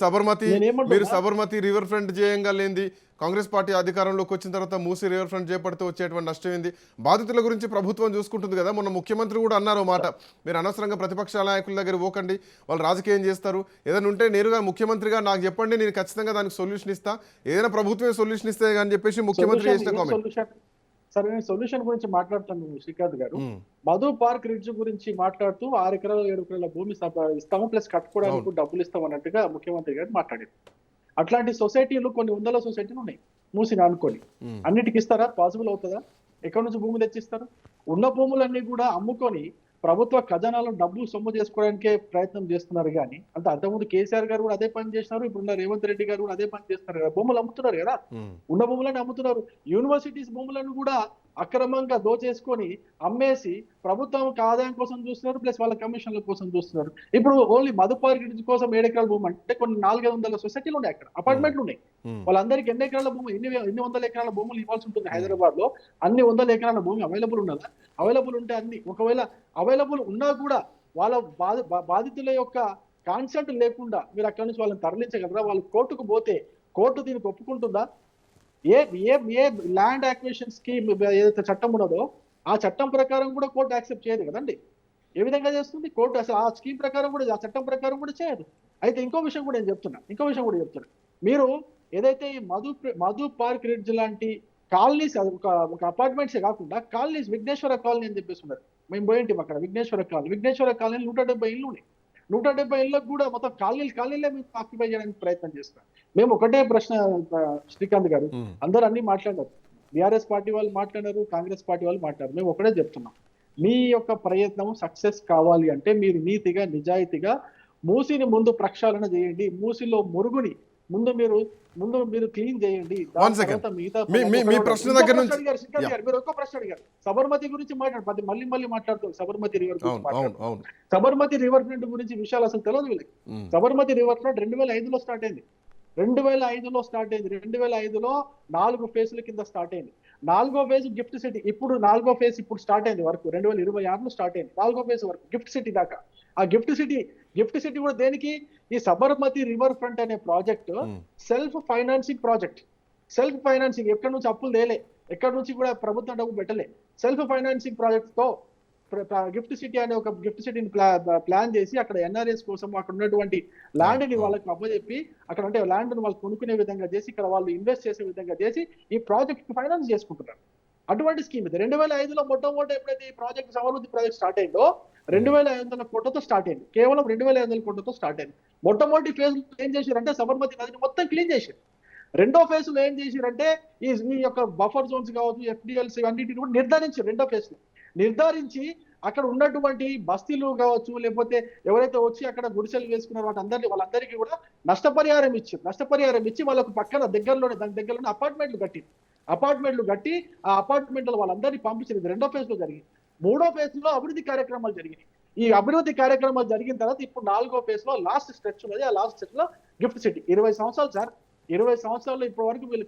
సబర్మతి రివర్ ఫ్రంట్ చేయంగా లేంది, కాంగ్రెస్ పార్టీ అధికారంలోకి వచ్చిన తర్వాత మూసీ రివర్ ఫ్రంట్ చేపడితే వచ్చేటువంటి నష్టం ఏంది? బాధితుల గురించి ప్రభుత్వం చూసుకుంటుంది కదా. మొన్న ముఖ్యమంత్రి కూడా అన్నారు మాట, మీరు అనవసరంగా ప్రతిపక్ష నాయకుల దగ్గర పోకండి, వాళ్ళు రాజకీయం చేస్తారు, ఏదైనా ఉంటే నేరుగా ముఖ్యమంత్రిగా నాకు చెప్పండి, నేను ఖచ్చితంగా దానికి సొల్యూషన్ ఇస్తా, ఏదైనా ప్రభుత్వమే సొల్యూషన్ ఇస్తే అని చెప్పేసి ముఖ్యమంత్రి చేసిన కామెంట్. సరే, నేను సొల్యూషన్ గురించి మాట్లాడుతాను శ్రీకాంత్ గారు. మధు పార్క్ రిడ్జ్ గురించి మాట్లాడుతూ 6 ఎకరాల 7 ఎకరాల భూమి ఇస్తాము ప్లస్ కట్టుకోవడానికి డబ్బులు ఇస్తాం అన్నట్టుగా ముఖ్యమంత్రి గారు మాట్లాడారు. అట్లాంటి సొసైటీలు కొన్ని 100 సొసైటీలు ఉన్నాయి మూసిని అనుకోని. అన్నిటికి ఇస్తారా? పాసిబుల్ అవుతుందా? ఎక్కడి నుంచి భూమి తెచ్చిస్తారు? ఉన్న భూములన్నీ కూడా అమ్ముకొని ప్రభుత్వ ఖజానాలో డబ్బు సొమ్ము చేసుకోవడానికే ప్రయత్నం చేస్తున్నారు. కానీ అంటే అంతకుముందు కేసీఆర్ గారు కూడా అదే పని చేస్తున్నారు, ఇప్పుడున్న రేవంత్ రెడ్డి గారు కూడా అదే పని చేస్తున్నారు కదా. భూములు అమ్ముతున్నారు కదా, ఉన్న భూములను అమ్ముతున్నారు. యూనివర్సిటీస్ భూములను కూడా అక్రమంగా దోచేసుకొని అమ్మేసి ప్రభుత్వం ఆదాయం కోసం చూస్తున్నారు, ప్లస్ వాళ్ళ కమిషన్ల కోసం చూస్తున్నారు. ఇప్పుడు ఓన్లీ మధు పార్క్ కోసం 7 ఎకరాల భూమి అంటే కొన్ని 400 సొసైటీలు ఉన్నాయి, అక్కడ అపార్ట్మెంట్లు ఉన్నాయి. వాళ్ళందరికీ ఎన్ని ఎకరాల భూమి, ఎన్ని వందల ఎకరాల భూములు ఇవ్వాల్సి ఉంటుంది? హైదరాబాద్ లో అన్ని 100 ఎకరాల భూమి అవైలబుల్ ఉన్నదా? అవైలబుల్ ఉంటే అన్ని, ఒకవేళ అవైలబుల్ ఉన్నా కూడా వాళ్ళ బాధితుల యొక్క కాన్సెంట్ లేకుండా మీరు అక్కడి నుంచి వాళ్ళని తరలించగలరా? వాళ్ళు కోర్టుకు పోతే కోర్టు దీనికి ఒప్పుకుంటుందా? ఏ ల్యాండ్ యాక్విజిషన్ స్కీమ్ ఏదైతే చట్టం ఉన్నదో ఆ చట్టం ప్రకారం కూడా కోర్టు యాక్సెప్ట్ చేయదు కదండి. ఏ విధంగా చేస్తుంది కోర్టు? అసలు ఆ స్కీమ్ ప్రకారం కూడా, ఆ చట్టం ప్రకారం కూడా చేయదు. అయితే ఇంకో విషయం కూడా చెప్తున్నా. మీరు ఏదైతే ఈ మధు పార్క్ రిడ్జ్ లాంటి కాలనీస్, ఒక అపార్ట్మెంట్సే కాకుండా కాలనీస్, విఘ్నేశ్వర కాలనీ అని చెప్పేసి ఉన్నారు. మేము పోయింటాం అక్కడ విఘ్నేశ్వర కాలనీ 170 ఇళ్ళు ఉన్నాయి. 170 ఇళ్ళకు కూడా మొత్తం కాలనీలే మేము ఆక్యుపై చేయడానికి ప్రయత్నం చేస్తున్నాం. మేము ఒకటే ప్రశ్న శ్రీకాంత్ గారు, అందరూ అన్ని మాట్లాడారు, బీఆర్ఎస్ పార్టీ వాళ్ళు మాట్లాడారు, కాంగ్రెస్ పార్టీ వాళ్ళు మాట్లాడారు. మేము ఒకటే చెప్తున్నాం, మీ యొక్క ప్రయత్నం సక్సెస్ కావాలి అంటే మీరు నీతిగా నిజాయితీగా మూసిని ముందు ప్రక్షాళన చేయండి. మూసిలో మురుగుని ముందు మీరు క్లీన్ చేయండి. మీ ప్రశ్న దగ్గర నుంచి మీరు ఒక్క ప్రశ్న అడిగారు, సబర్మతి గురించి మాట్లాడు, మళ్ళీ మాట్లాడుతారు సబర్మతి రివర్ గురించి మాట్లాడుతారు. సబర్మతి రివర్ ఫ్రంట్ గురించి విషయాలు అసలు తెలియదు వీళ్ళకి. సబర్మతి రివర్ ఫ్రంట్ 2005లో స్టార్ట్ అయింది. 2005లో 4 ఫేజ్ల కింద స్టార్ట్ అయింది. 4వ ఫేజ్ గిఫ్ట్ సిటీ. ఇప్పుడు 4వ ఫేజ్ ఇప్పుడు స్టార్ట్ అయింది వరకు 2026లో స్టార్ట్ అయింది 4వ ఫేజ్ వరకు గిఫ్ట్ సిటీ దాకా. ఆ గిఫ్ట్ సిటీ కూడా దేనికి? ఈ సబర్మతి రివర్ ఫ్రంట్ అనే project self financing project. Self financing, ఎక్కడి నుంచి అప్పులు తేలే, ఎక్కడి నుంచి కూడా ప్రభుత్వం డబ్బు పెట్టలే. సెల్ఫ్ ఫైనాన్సింగ్ ప్రాజెక్ట్ తో గిఫ్ట్ సిటీ అనే ఒక గిఫ్ట్ సిటీని ప్లాన్ చేసి అక్కడ ఎన్ఆర్ఎస్ కోసం అక్కడ ఉన్నటువంటి ల్యాండ్ ని వాళ్ళకి అప్పచెప్పి అక్కడ అంటే ల్యాండ్ ని వాళ్ళు కొనుక్కునే విధంగా చేసి ఇక్కడ వాళ్ళు ఇన్వెస్ట్ చేసే విధంగా చేసి ఈ ప్రాజెక్ట్ కి ఫైనాన్స్ చేసుకుంటున్నారు. అటువంటి స్కీమ్ ఇది. 2005లో మొట్టమొదటి ఎప్పుడైతే ఈ ప్రాజెక్ట్ సబర్మతి ప్రాజెక్ట్ స్టార్ట్ అయిందో 2,500 కోట్లతో స్టార్ట్ అయింది. కేవలం 2,500 కోట్లతో స్టార్ట్ అయింది. మొట్టమొదటి ఫేజ్ ఏం చేశారంటే సబర్మతి నదిని మొత్తం క్లీన్ చేశారు. రెండో ఫేజ్ లో ఏం చేశారంటే ఈ యొక్క బఫర్ జోన్స్ కావచ్చు, ఎఫ్డిఎల్స్ ఇవన్నిటిని కూడా నిర్ధారించారు. రెండో ఫేజ్ లో నిర్ధారించి అక్కడ ఉన్నటువంటి బస్తీలు కావచ్చు, లేకపోతే ఎవరైతే వచ్చి అక్కడ గుడిసెలు వేసుకున్నారో వాళ్ళందరికీ కూడా నష్టపరిహారం ఇచ్చి వాళ్ళకు పక్కన దాని దగ్గరలోనే అపార్ట్మెంట్లు కట్టి ఆ అపార్ట్మెంట్లో వాళ్ళందరినీ పంపించింది. రెండో ఫేజ్ లో జరిగింది. మూడో ఫేజ్ లో అభివృద్ధి కార్యక్రమాలు జరిగినాయి. ఈ అభివృద్ధి కార్యక్రమాలు జరిగిన తర్వాత ఇప్పుడు 4వ ఫేజ్ లో లాస్ట్ స్ట్రెచ్ ఉన్నది. ఆ లాస్ట్ స్ట్రెచ్ లో గిఫ్ట్ సిటీ 20 సంవత్సరాలు సార్. 20 సంవత్సరాల్లో ఇప్పటి వరకు వీళ్ళు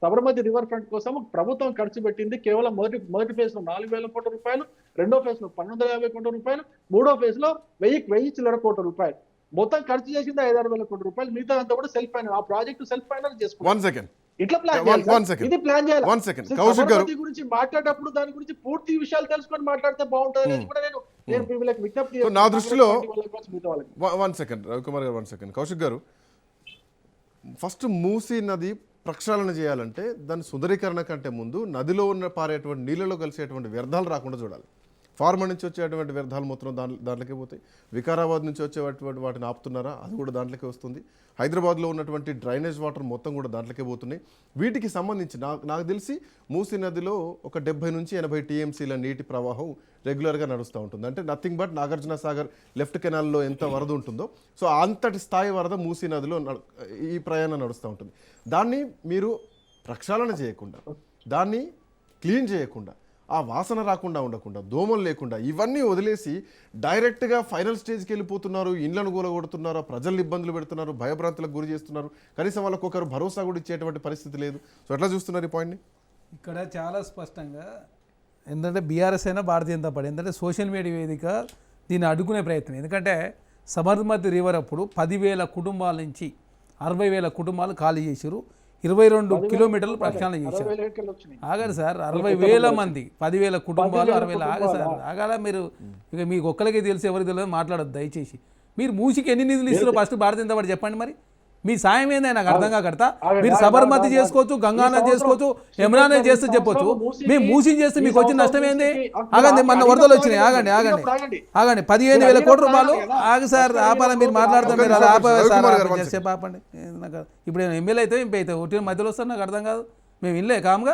సబర్మతి రివర్ ఫ్రంట్ కోసం ప్రభుత్వం ఖర్చు పెట్టింది కేవలం మొదటి ఫేజ్ లో 4,000 కోట్ల రూపాయలు, రెండో ఫేజ్ లో 1,250 కోట్ల రూపాయలు, మూడో ఫేజ్ లో 1,000 చిల్లర కోట్ల రూపాయలు. మొత్తం ఖర్చు చేసింది 5,000 కోట్ల రూపాయలు. మిగతా అంతా కూడా సెల్ఫ్ ఫైనాన్స్. ఆ ప్రాజెక్టు సెల్ఫ్ ఫైనాన్స్ చేసుకుంటాం. ఇట్లా ప్లాన్ చేయాలి. ఇది ప్లాన్ చేయాలి. సబర్మతి గురించి మాట్లాడేటప్పుడు దాని గురించి పూర్తి విషయాలు తెలుసుకొని మాట్లాడితే బాగుంటుంది అని కూడా నేను వీళ్ళకి విజ్ఞప్తి నా దృష్టిలో 1 సెకండ్ రవికుమార్ గారు, 1 సెకండ్ కౌశిక్ గారు, ఫస్ట్ మూసీ నది ప్రక్షాళన చేయాలంటే దాని సుందరీకరణ కంటే ముందు నదిలో పారేటువంటి నీళ్ళలో కలిసేటువంటి వ్యర్థాలు రాకుండా చూడాలి. ఫార్మర్ నుంచి వచ్చేటువంటి వ్యర్థాలు మొత్తం దాంట్లోకి పోతాయి. వికారాబాద్ నుంచి వచ్చేటువంటి వాటిని ఆపుతున్నారా, అది కూడా దాంట్లోకి వస్తుంది. హైదరాబాద్లో ఉన్నటువంటి డ్రైనేజ్ వాటర్ మొత్తం కూడా దాంట్లోకే పోతున్నాయి. వీటికి సంబంధించి నాకు తెలిసి మూసీ నదిలో ఒక 70 నుంచి 80 టీఎంసీల నీటి ప్రవాహం రెగ్యులర్గా నడుస్తూ ఉంటుంది. అంటే nothing but Nagarjuna Sagar left కెనాల్లో ఎంత వరద ఉంటుందో సో అంతటి స్థాయి వరద మూసీ నదిలో ఈ ప్రయాణం నడుస్తూ ఉంటుంది. దాన్ని మీరు ప్రక్షాళన చేయకుండా, దాన్ని క్లీన్ చేయకుండా, ఆ వాసన రాకుండా ఉండకుండా, దోమలు లేకుండా ఇవన్నీ వదిలేసి డైరెక్ట్గా ఫైనల్ స్టేజ్కి వెళ్ళిపోతున్నారు. ఇండ్లను కూలగొడుతున్నారు, ప్రజల్ని ఇబ్బందులు పెడుతున్నారు, భయభ్రాంతులకు గురి చేస్తున్నారు. కనీసం వాళ్ళకు ఒకరు భరోసా కూడా ఇచ్చేటువంటి పరిస్థితి లేదు. సో ఎట్లా చూస్తున్నారు ఈ పాయింట్ని? ఇక్కడ చాలా స్పష్టంగా ఏంటంటే బీఆర్ఎస్ అయినా భారతీయ జనతా పార్టీ ఏంటంటే సోషల్ మీడియా వేదిక దీన్ని అడ్డుకునే ప్రయత్నం. ఎందుకంటే సబర్మతి రివర్ అప్పుడు 10,000 కుటుంబాల నుంచి 60,000 కుటుంబాలు ఖాళీ చేశారు. 22 కిలోమీటర్లు ప్రక్షాళన చేశారు. ఆగారు సార్, 60,000 మంది, 10,000 కుటుంబాలు, 60,000 ఆగాల. మీరు ఇక మీకు ఒక్కరికే తెలిసి ఎవరికి తెలియదు మాట్లాడద్దు దయచేసి. మీరు మూసికి ఎన్ని నిధులు ఇస్తారో ఫస్ట్ భారతీయ జనతా పార్టీ చెప్పండి. మరి మీ సాయం ఏంది నాకు అర్థం కాకడతా. మీరు సబర్మతి చేసుకోవచ్చు, గంగానది చేసుకోవచ్చు, యమునానది చేస్తే చెప్పొచ్చు. మేము మూసి చేస్తే మీకు వచ్చిన నష్టం ఏంది? ఆగండి, మన వరదలు వచ్చినాయి. ఆగండి 15,000 కోట్ల రూపాయలు. ఆగి సార్ ఆపాల, మీరు మాట్లాడతాం, మీరు అలా ఆపేసేపు ఆపండి. ఇప్పుడు నేను ఎమ్మెల్యే అయితే ఎంపీ అయితే ఒకటి మధ్యలో వస్తారు, నాకు అర్థం కాదు. మేము ఇల్లే కామ్గా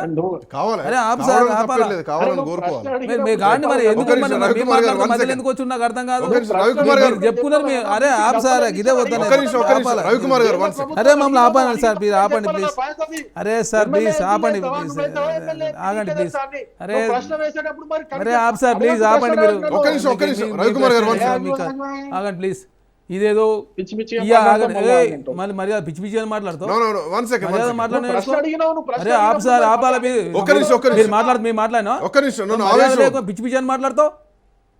అరే ఆపు సార్ ఆపాలి. మరి ఎందుకు మధ్యలో ఎందుకు వచ్చి నాకు అర్థం కాదు. చెప్పుకున్నారు అరే ఆపు సార్ ఇదే వద్ద. అరే మమ్మల్ని ఆపండి సార్, ప్లీజ్ ఆపండి ప్లీజ్. అరే సార్ ప్లీజ్ ఆపండి ప్లీజ్, ఆగండి ప్లీజ్. అరే అరే ఆపు సార్ ప్లీజ్ ఆపండి. మీరు ఆగండి ప్లీజ్. ఇదేదో మళ్ళీ మర్యాద పిచ్చి పిచ్చి అని మాట్లాడుతావు. అరే ఆపు సార్ ఆపాల, మీరు మాట్లాడినా పిచ్చి పిచ్చి అని మాట్లాడుతావు.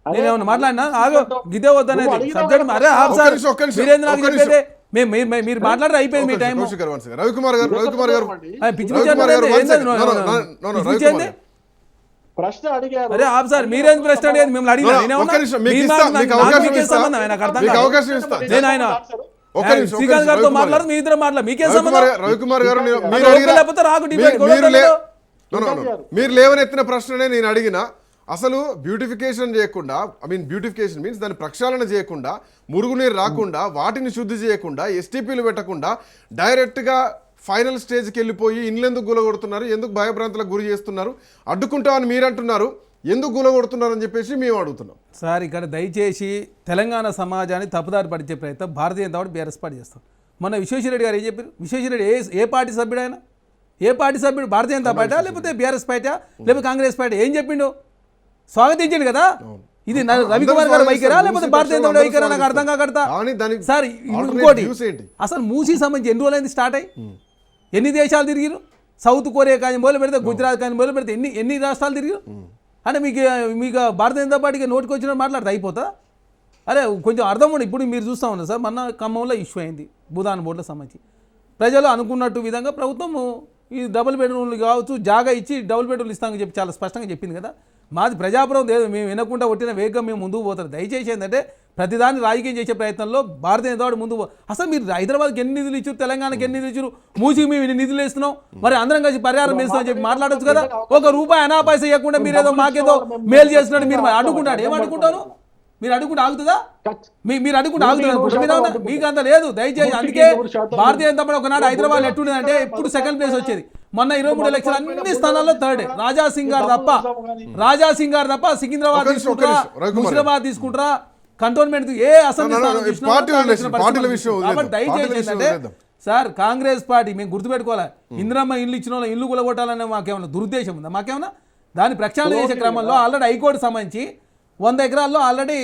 నేనేమన్నా మాట్లాడినా? ఆగో గిదే వద్దనేది సబ్జెక్ట్. అరే ఆపు సార్, మీరేంది నాకు చెప్పేది? మీరు మాట్లాడారు అయిపోయింది మీ టైం. రవికుమార్ గారు పిచ్చి పిచ్చి ఏంది? ప్రశ్న అడిగారు. అరే ఆపు సార్, మీరేం ప్రశ్న అడిగారు? మిమ్మల్ని అడిగినా శ్రీకాంత్ గారితో మాట్లాడు, మీ ఇద్దరు మాట్లాడు, మీకేం సంబంధం? రవికుమార్ గారు లేకపోతే రాకు. మీరు లేవనెత్తిన ప్రశ్ననే నేను అడిగిన. అసలు బ్యూటిఫికేషన్ చేయకుండా, బ్యూటిఫికేషన్ మీన్స్ దాన్ని ప్రక్షాళన చేయకుండా, మురుగునీరు రాకుండా, వాటిని శుద్ధి చేయకుండా, ఎస్టీపీలు పెట్టకుండా డైరెక్ట్గా ఫైనల్ స్టేజ్కి వెళ్ళిపోయి ఇండ్లెందుకు గులగొడుతున్నారు, ఎందుకు భయభ్రాంతులకు గురి చేస్తున్నారు, అడ్డుకుంటామని మీరు అంటున్నారు, ఎందుకు గులగొడుతున్నారు అని చెప్పేసి మేము అడుగుతున్నాం. సార్ ఇక్కడ దయచేసి తెలంగాణ సమాజాన్ని తప్పుదారి పడిచే ప్రయత్నం Bharatiya Janata party BRS party చేస్తాం. మొన్న విశ్వేశ్వరరెడ్డి గారు ఏం చెప్పారు? విశ్వేశ్వరరెడ్డి ఏ పార్టీ సభ్యుడు ఆయన? ఏ పార్టీ సభ్యుడు? భారతీయ జనతా పార్టీ లేకపోతే బీఆర్ఎస్ పార్టీ లేకపోతే కాంగ్రెస్ పార్టీ? ఏం చెప్పిండు? స్వాగతించండి కదా. ఇది రవికుమార్ గారు వైఖరా లేకపోతే భారతీయ జనతా పార్టీ వైఖరా? నాకు అర్థం కాకడతా. సార్ ఇంకోటి, అసలు మూసీ సంబంధించి ఎన్ని రోజులైంది స్టార్ట్ అయ్యి? ఎన్ని దేశాలు తిరిగిరు? సౌత్ కొరియా కానీ మొదలు పెడితే, గుజరాత్ కానీ మొదలు పెడితే ఎన్ని రాష్ట్రాలు తిరిగిరు? అంటే మీకు భారతీయ జనతా పార్టీకి నోటికి వచ్చినట్టు మాట్లాడితే అయిపోతా? అరే కొంచెం అర్థం ఉండి. ఇప్పుడు మీరు చూస్తూ ఉన్నారు సార్, మొన్న ఖమ్మంలో ఇష్యూ అయింది భూదాన్ బోర్డులకు సంబంధించి. ప్రజలు అనుకున్నట్టు విధంగా ప్రభుత్వం ఈ డబుల్ బెడ్రూమ్లు కావచ్చు జాగా ఇచ్చి డబుల్ బెడ్రూమ్లు ఇస్తామని చెప్పి చాలా స్పష్టంగా చెప్పింది కదా. మాది ప్రజాప్రభుత్వం లేదు, మేము వినకుండా కొట్టిన వేగం మేము ముందుకు పోతారు. దయచేసి ఏంటంటే ప్రతిదాన్ని రాజకీయం చేసే ప్రయత్నంలో భారతీయ జనతా పార్టీ ముందు. అసలు మీరు హైదరాబాద్కి ఎన్ని నిధులు ఇచ్చారు, తెలంగాణకి ఎన్ని నిధులు ఇచ్చారు, మూసికి మేము ఇన్ని నిధులు ఇస్తున్నాం, మరి అందరం కలిసి పరిహారం ఇస్తామని చెప్పి మాట్లాడచ్చు కదా. ఒక రూపాయి అనాపాస ఇవ్వకుండా మీరేదో మాకేదో మేలు చేస్తున్నట్టు మీరు అడ్డుకుంటాడు. ఏం అడ్డుకుంటారు? మీరు అడుగుకుంటే ఆగుతుందా? ఖచ్- మీరు అడుగుకుంటే ఆగుతుంది నూటికి అనుకుంటా. నూరు మీరు శాతం ఏమన్నా- ఉంటుంది. మీకు అంత లేదు దయచేసి. నూటికి అందుకే నూరు శాతం భారతీయ జనతా పార్టీ ఒకనాడు ఉంటుంది. హైదరాబాద్ ఎట్టుండేదంటే ఎప్పుడు సెకండ్ ప్లేస్ వచ్చేది. మొన్న 23 ఎలక్షన్ అన్ని స్థానాల్లో థర్డ్. రాజా సింగ్ గారు తప్ప సికింద్రాబాద్ ఒక నిమిషం, తీసుకుంటారా, రవికుమార్. ముషిరాబాద్ తీసుకుంటారా, కంటోన్మెంట్ ఏ అసెంబ్లీ No, no, no, స్థానం చూసినా పార్టీల కాంగ్రెస్ విషయం, పరిస్థితి పార్టీల ఉంది. విషయం కాబట్టి వదిలేద్దాం. దయచేసి పార్టీల విషయం ఏంటంటే వదిలేద్దాం. సార్ కాంగ్రెస్ పార్టీ మేము గుర్తుపెట్టుకోవాలి. ఇందిరమ్మ ఇల్లు ఇచ్చిన వాళ్ళు ఇల్లు కూలగొట్టాలనే మాకేమైనా దురుద్దేశం ఉందా? మాకేమైనా దాన్ని ప్రక్షాళన చేసే క్రమంలో ఆల్రెడీ హైకోర్టు సంబంధించి 100 ఎకరాల్లో ఆల్రెడీ